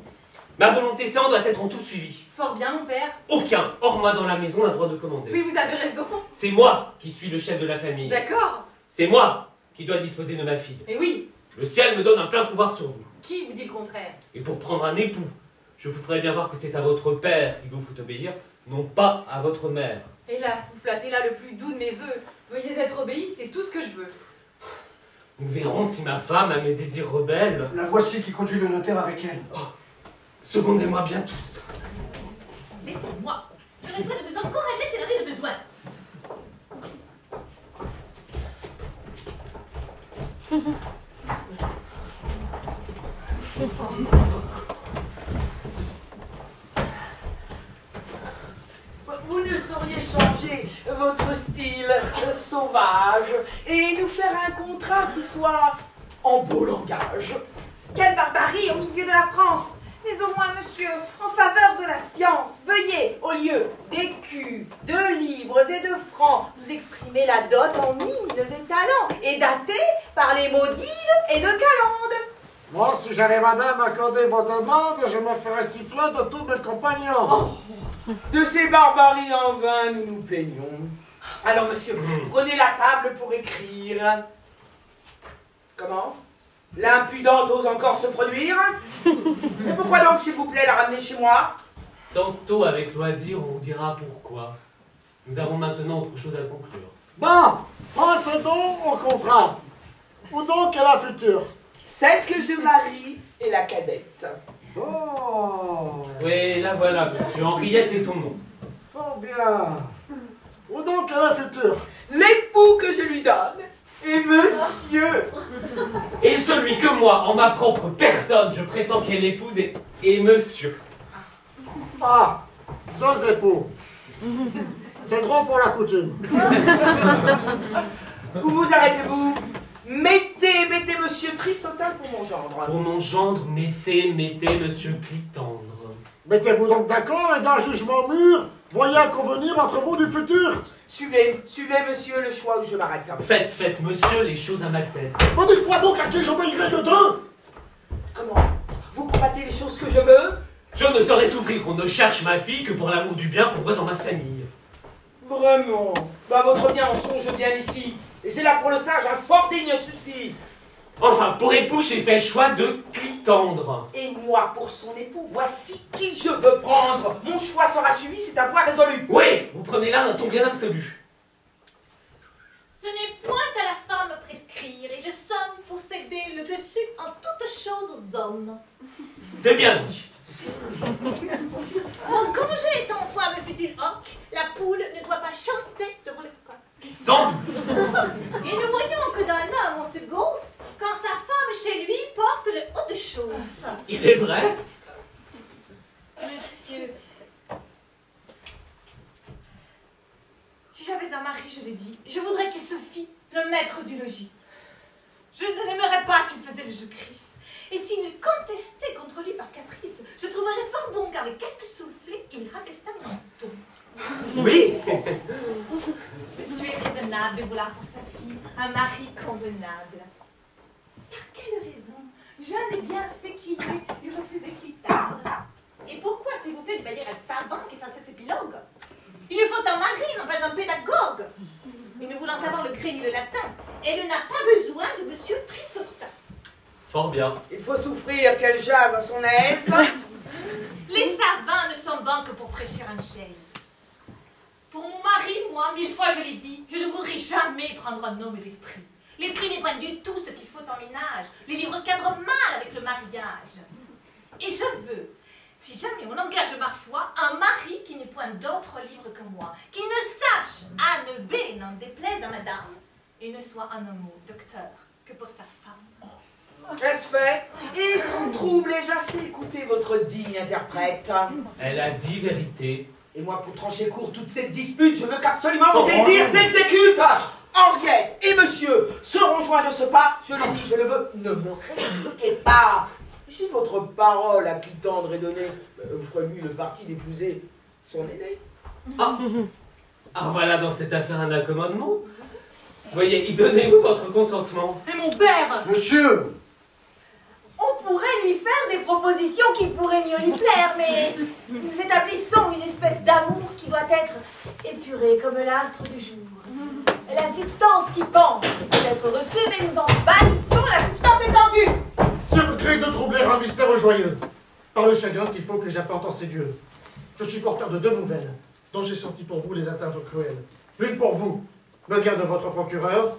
Ma volonté séant doit être en tout suivie. Fort bien, mon père. Aucun, hors moi dans la maison, n'a droit de commander. Oui, vous avez raison. C'est moi qui suis le chef de la famille. D'accord. C'est moi qui dois disposer de ma fille. Mais oui. Le ciel me donne un plein pouvoir sur vous. Qui vous dit le contraire? Et pour prendre un époux, je vous ferai bien voir que c'est à votre père qu'il vous faut obéir, non pas à votre mère. Hélas, vous flattez là le plus doux de mes vœux. Veuillez être obéi, c'est tout ce que je veux. Nous verrons si ma femme a mes désirs rebelles. La voici qui conduit le notaire avec elle. Oh, secondez-moi bien tous. Laissez-moi. Je ne souhaite vous encourager s'il en est de besoin. Vous ne sauriez changer changer votre style sauvage et nous faire un contrat qui soit en beau langage. Quelle barbarie au milieu de la France! Mais au moins, monsieur, en faveur de la science, veuillez, au lieu d'écus, de livres et de francs, nous exprimer la dot en mines et talents, et dater par les mots d'Ide et de Calandre. Moi, si j'allais, madame, accorder vos demandes, je me ferais siffler de tous mes compagnons. Oh, de ces barbaries en vain, nous nous plaignons. Alors, monsieur, prenez la table pour écrire. Comment? L'impudente ose encore se produire? Et pourquoi donc, s'il vous plaît, la ramener chez moi? Tantôt, avec loisir, on vous dira pourquoi. Nous avons maintenant autre chose à conclure. Bon, procédons au contrat. Où donc est la future? Celle que je marie est la cadette. Oh, Oui, la voilà, monsieur. Henriette est son nom. fort bien. Où donc est la future? L'époux que je lui donne est monsieur. Et celui que moi, en ma propre personne, je prétends qu'elle épouse est monsieur. Ah, deux époux. C'est trop pour la coutume. Où vous arrêtez-vous? Mettez monsieur Trissotin pour mon gendre. Pour mon gendre, mettez monsieur Clitandre. Mettez-vous donc d'accord et d'un jugement mûr, voyez à convenir entre vous du futur. Suivez, monsieur, le choix où je m'arrête. Faites, monsieur, les choses à ma tête. Oh, dites-moi donc à qui j'obéirai de deux. Comment? Vous combattez les choses que je veux? Je ne saurais souffrir qu'on ne cherche ma fille que pour l'amour du bien qu'on voit dans ma famille. Vraiment? Bah, votre bien en songe bien ici. Et c'est là pour le sage un fort digne souci. Enfin, pour époux, j'ai fait le choix de Clitandre. Et moi, pour son époux, voici qui je veux prendre. Mon choix sera suivi, c'est un point résolu. Oui, vous prenez là un ton bien absolu. Ce n'est point à la femme prescrire, et je somme pour céder le dessus en toutes choses aux hommes. C'est bien dit. Mon congé sans foi me fait-il hoc, la poule ne doit pas chanter devant le coq. Sans doute. Et nous voyons que d'un homme on se gausse quand sa femme chez lui porte le haut de chose. Il est vrai. Monsieur, si j'avais un mari, je l'ai dit, je voudrais qu'il se fît le maître du logis. Je ne l'aimerais pas s'il faisait le jeu Christ. Et s'il contestait contre lui par caprice, je trouverais fort bon qu'avec quelques soufflets, il rabaissât mon menton. Oui. Monsieur est raisonnable de vouloir pour sa fille un mari convenable. Par quelle raison, jeune et bien fait qu'il est, lui refuser Clitandre? Et pourquoi, s'il vous plaît, lui dire un savant qui est censé être épilogue? Il lui faut un mari, non pas un pédagogue. Et ne voulant savoir le grec ni le latin, elle n'a pas besoin de monsieur Trissotin. Fort bien. Il faut souffrir qu'elle jase à son aise. Les savants ne sont bons que pour prêcher une chaise. Pour mon mari, moi, 1000 fois je l'ai dit, je ne voudrais jamais prendre un homme d'esprit. L'esprit n'est pas du tout ce qu'il faut en ménage. Les livres cadrent mal avec le mariage. Et je veux, si jamais on engage ma foi, un mari qui n'ait point d'autres livres que moi, qui ne sache Anne B, n'en déplaise à madame, et ne soit en un mot docteur que pour sa femme. Qu'est-ce fait? Et son trouble ai-je assez écouté votre digne interprète? Elle a dit vérité. Et moi, pour trancher court toute cette dispute, je veux qu'absolument mon désir s'exécute. Henriette et monsieur seront joints de ce pas, je l'ai dit, je le veux, ne me répliquez pas. Si votre parole à Clitandre est donnée, vous ferez lui le parti d'épouser son aîné. Ah, voilà dans cette affaire un accommodement. Voyez, y donnez-vous votre consentement. Mais mon père! Monsieur! On pourrait lui faire des propositions qui pourraient mieux lui plaire, mais nous établissons une espèce d'amour qui doit être épuré comme l'astre du jour. La substance qui pense peut être reçue, mais nous en bannissons la substance étendue. Je regrette de troubler un mystère joyeux, par le chagrin qu'il faut que j'apporte en ces lieux. Je suis porteur de deux nouvelles, dont j'ai senti pour vous les atteintes cruelles. L'une pour vous me vient de votre procureur,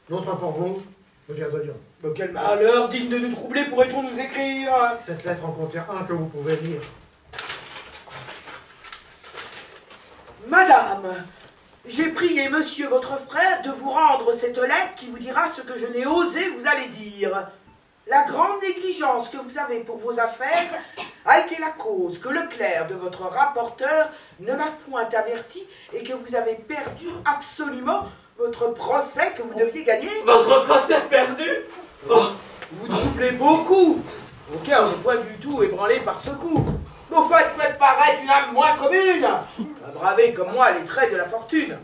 l'autre pour vous me vient de Lyon. Mais quel malheur digne de nous troubler pourrait-on nous écrire? Cette lettre en contient un que vous pouvez lire. Madame, j'ai prié monsieur votre frère de vous rendre cette lettre qui vous dira ce que je n'ai osé vous aller dire. La grande négligence que vous avez pour vos affaires a été la cause que le clerc de votre rapporteur ne m'a point averti et que vous avez perdu absolument votre procès que vous deviez gagner. Votre procès perdu? Oh, vous troublez beaucoup. Mon cœur n'est point du tout ébranlé par ce coup. Vos faites paraître une âme moins commune, à braver comme moi les traits de la fortune.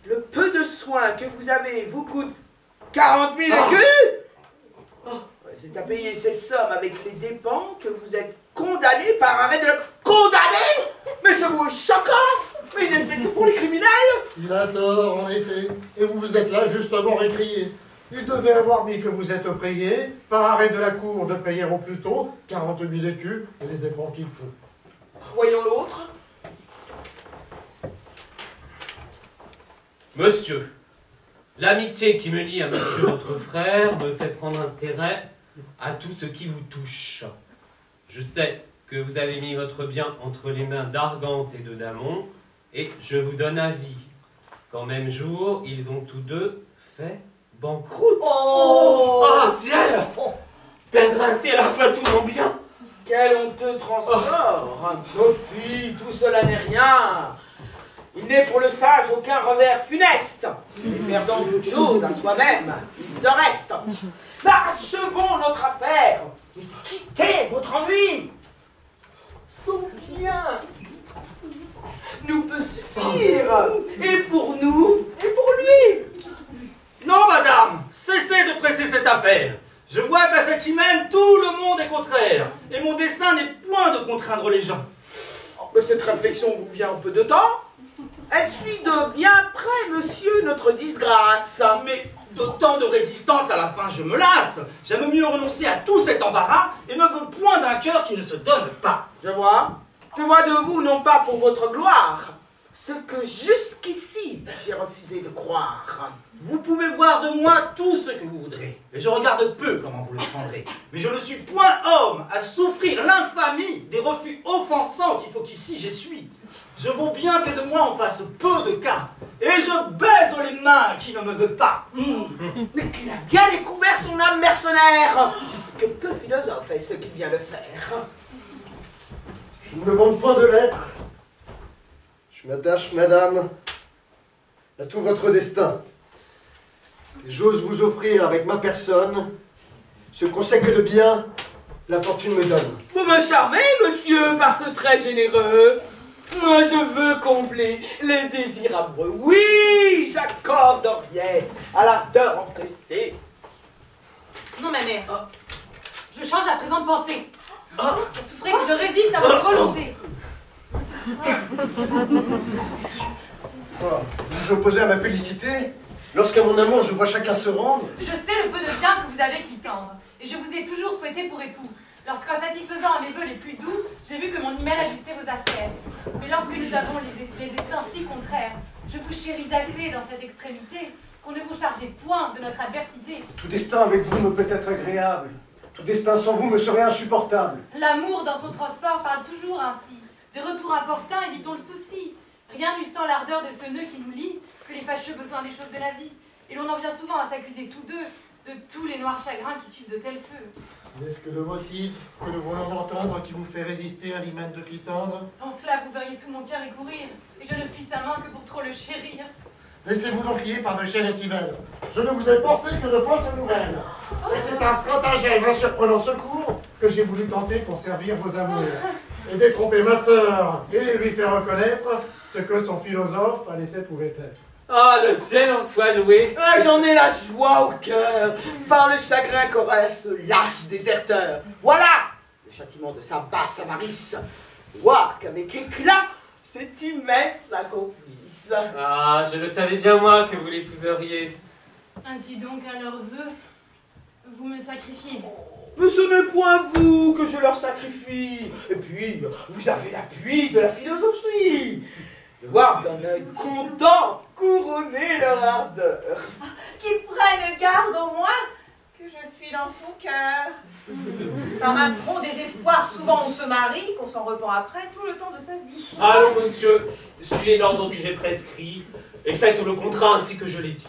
Le peu de soins que vous avez vous coûte 40 000 écus. C'est à payer cette somme avec les dépenses que vous êtes condamné par arrêt de... Condamné? Mais ce mot est choquant. Mais il n'est fait que pour les criminels. Il a tort, en effet. Et vous vous êtes là justement récrié. Il devait avoir mis que vous êtes prié, par arrêt de la cour, de payer au plus tôt 40 000 écus et les dépenses qu'il faut. Voyons l'autre. Monsieur, l'amitié qui me lie à monsieur votre frère me fait prendre intérêt à tout ce qui vous touche. Je sais que vous avez mis votre bien entre les mains d'Argante et de Damon, et je vous donne avis qu'en même jour, ils ont tous deux fait banqueroute. Oh, oh ciel! Perdre ainsi à la fois tout mon bien. Quel honteux transport. Nos filles, tout cela n'est rien. Il n'est pour le sage aucun revers funeste. Et perdant toute chose à soi-même, il se reste. Achevons notre affaire. Et quittez votre ennui. Son bien nous peut suffire. Et pour nous, et pour lui. Non, madame, cessez de presser cette affaire. Je vois qu'à cette hymen, tout le monde est contraire. Et mon dessein n'est point de contraindre les gens. Mais cette réflexion vous vient en peu de temps. Elle suit de bien près, monsieur, notre disgrâce. Mais d'autant de résistance à la fin, je me lasse. J'aime mieux renoncer à tout cet embarras et ne veux point d'un cœur qui ne se donne pas. Je vois de vous, non pas pour votre gloire, ce que jusqu'ici j'ai refusé de croire. Vous pouvez voir de moi tout ce que vous voudrez, et je regarde peu comment vous le prendrez. Mais je ne suis point homme à souffrir l'infamie des refus offensants qu'il faut qu'ici j'essuie. Je vaux bien que de moi on fasse peu de cas, et je baise les mains qui ne me veut pas. Mais qu'il a bien découvert son âme mercenaire. Que peu philosophe est ce qu'il vient de faire. Je ne me demande point de l'être. Je m'attache, madame, à tout votre destin. Et j'ose vous offrir avec ma personne ce conseil que de bien la fortune me donne. Vous me charmez, monsieur, par ce trait généreux. Moi, je veux combler les désirs amoureux. Oui, j'accorde Henriette à l'ardeur empressée. Non, ma mère. Je change à présent de pensée. Vous souffrez que je résiste à votre volonté. Vous opposez à ma félicité? Lorsqu'à mon amour je vois chacun se rendre? Je sais le peu de bien que vous avez qui tendre, et je vous ai toujours souhaité pour époux. Lorsqu'en satisfaisant à mes vœux les plus doux, j'ai vu que mon hymen ajustait vos affaires. Mais lorsque nous avons les destins si contraires, je vous chéris assez dans cette extrémité qu'on ne vous chargeait point de notre adversité. Tout destin avec vous me peut être agréable. Tout destin sans vous me serait insupportable. L'amour dans son transport parle toujours ainsi. Des retours importuns évitons le souci. Rien n'eût tant l'ardeur de ce nœud qui nous lie que les fâcheux besoins des choses de la vie. Et l'on en vient souvent à s'accuser tous deux de tous les noirs chagrins qui suivent de tels feux. N'est-ce que le motif que nous voulons entendre qui vous fait résister à l'hymen de Clitandre? Sans cela, vous verriez tout mon cœur y courir, et je ne fuis sa main que pour trop le chérir. Laissez-vous donc lier par de chaînes si belles. Je ne vous ai porté que de fausses nouvelles. Et c'est un stratagème, un surprenant secours que j'ai voulu tenter pour servir vos amours. Et détromper ma sœur et lui faire reconnaître ce que son philosophe a laissé prouver être. Ah, le ciel en soit loué. Ah, j'en ai la joie au cœur, par le chagrin qu'aura ce lâche déserteur. Voilà le châtiment de sa basse avarice. Voir qu'avec éclat, cet hymen s'accomplisse. Ah, je le savais bien moi que vous l'épouseriez. Ainsi donc, à leur vœu, vous me sacrifiez. Mais ce n'est point vous que je leur sacrifie. Et puis, vous avez l'appui de la philosophie. De voir d'un œil content couronner leur ardeur. Qu'ils prennent garde au moins que je suis dans son cœur. Par un prompt désespoir, souvent on se marie, qu'on s'en repent après tout le temps de sa vie. Allons, monsieur, suivez l'ordre que j'ai prescrit et faites le contrat ainsi que je l'ai dit.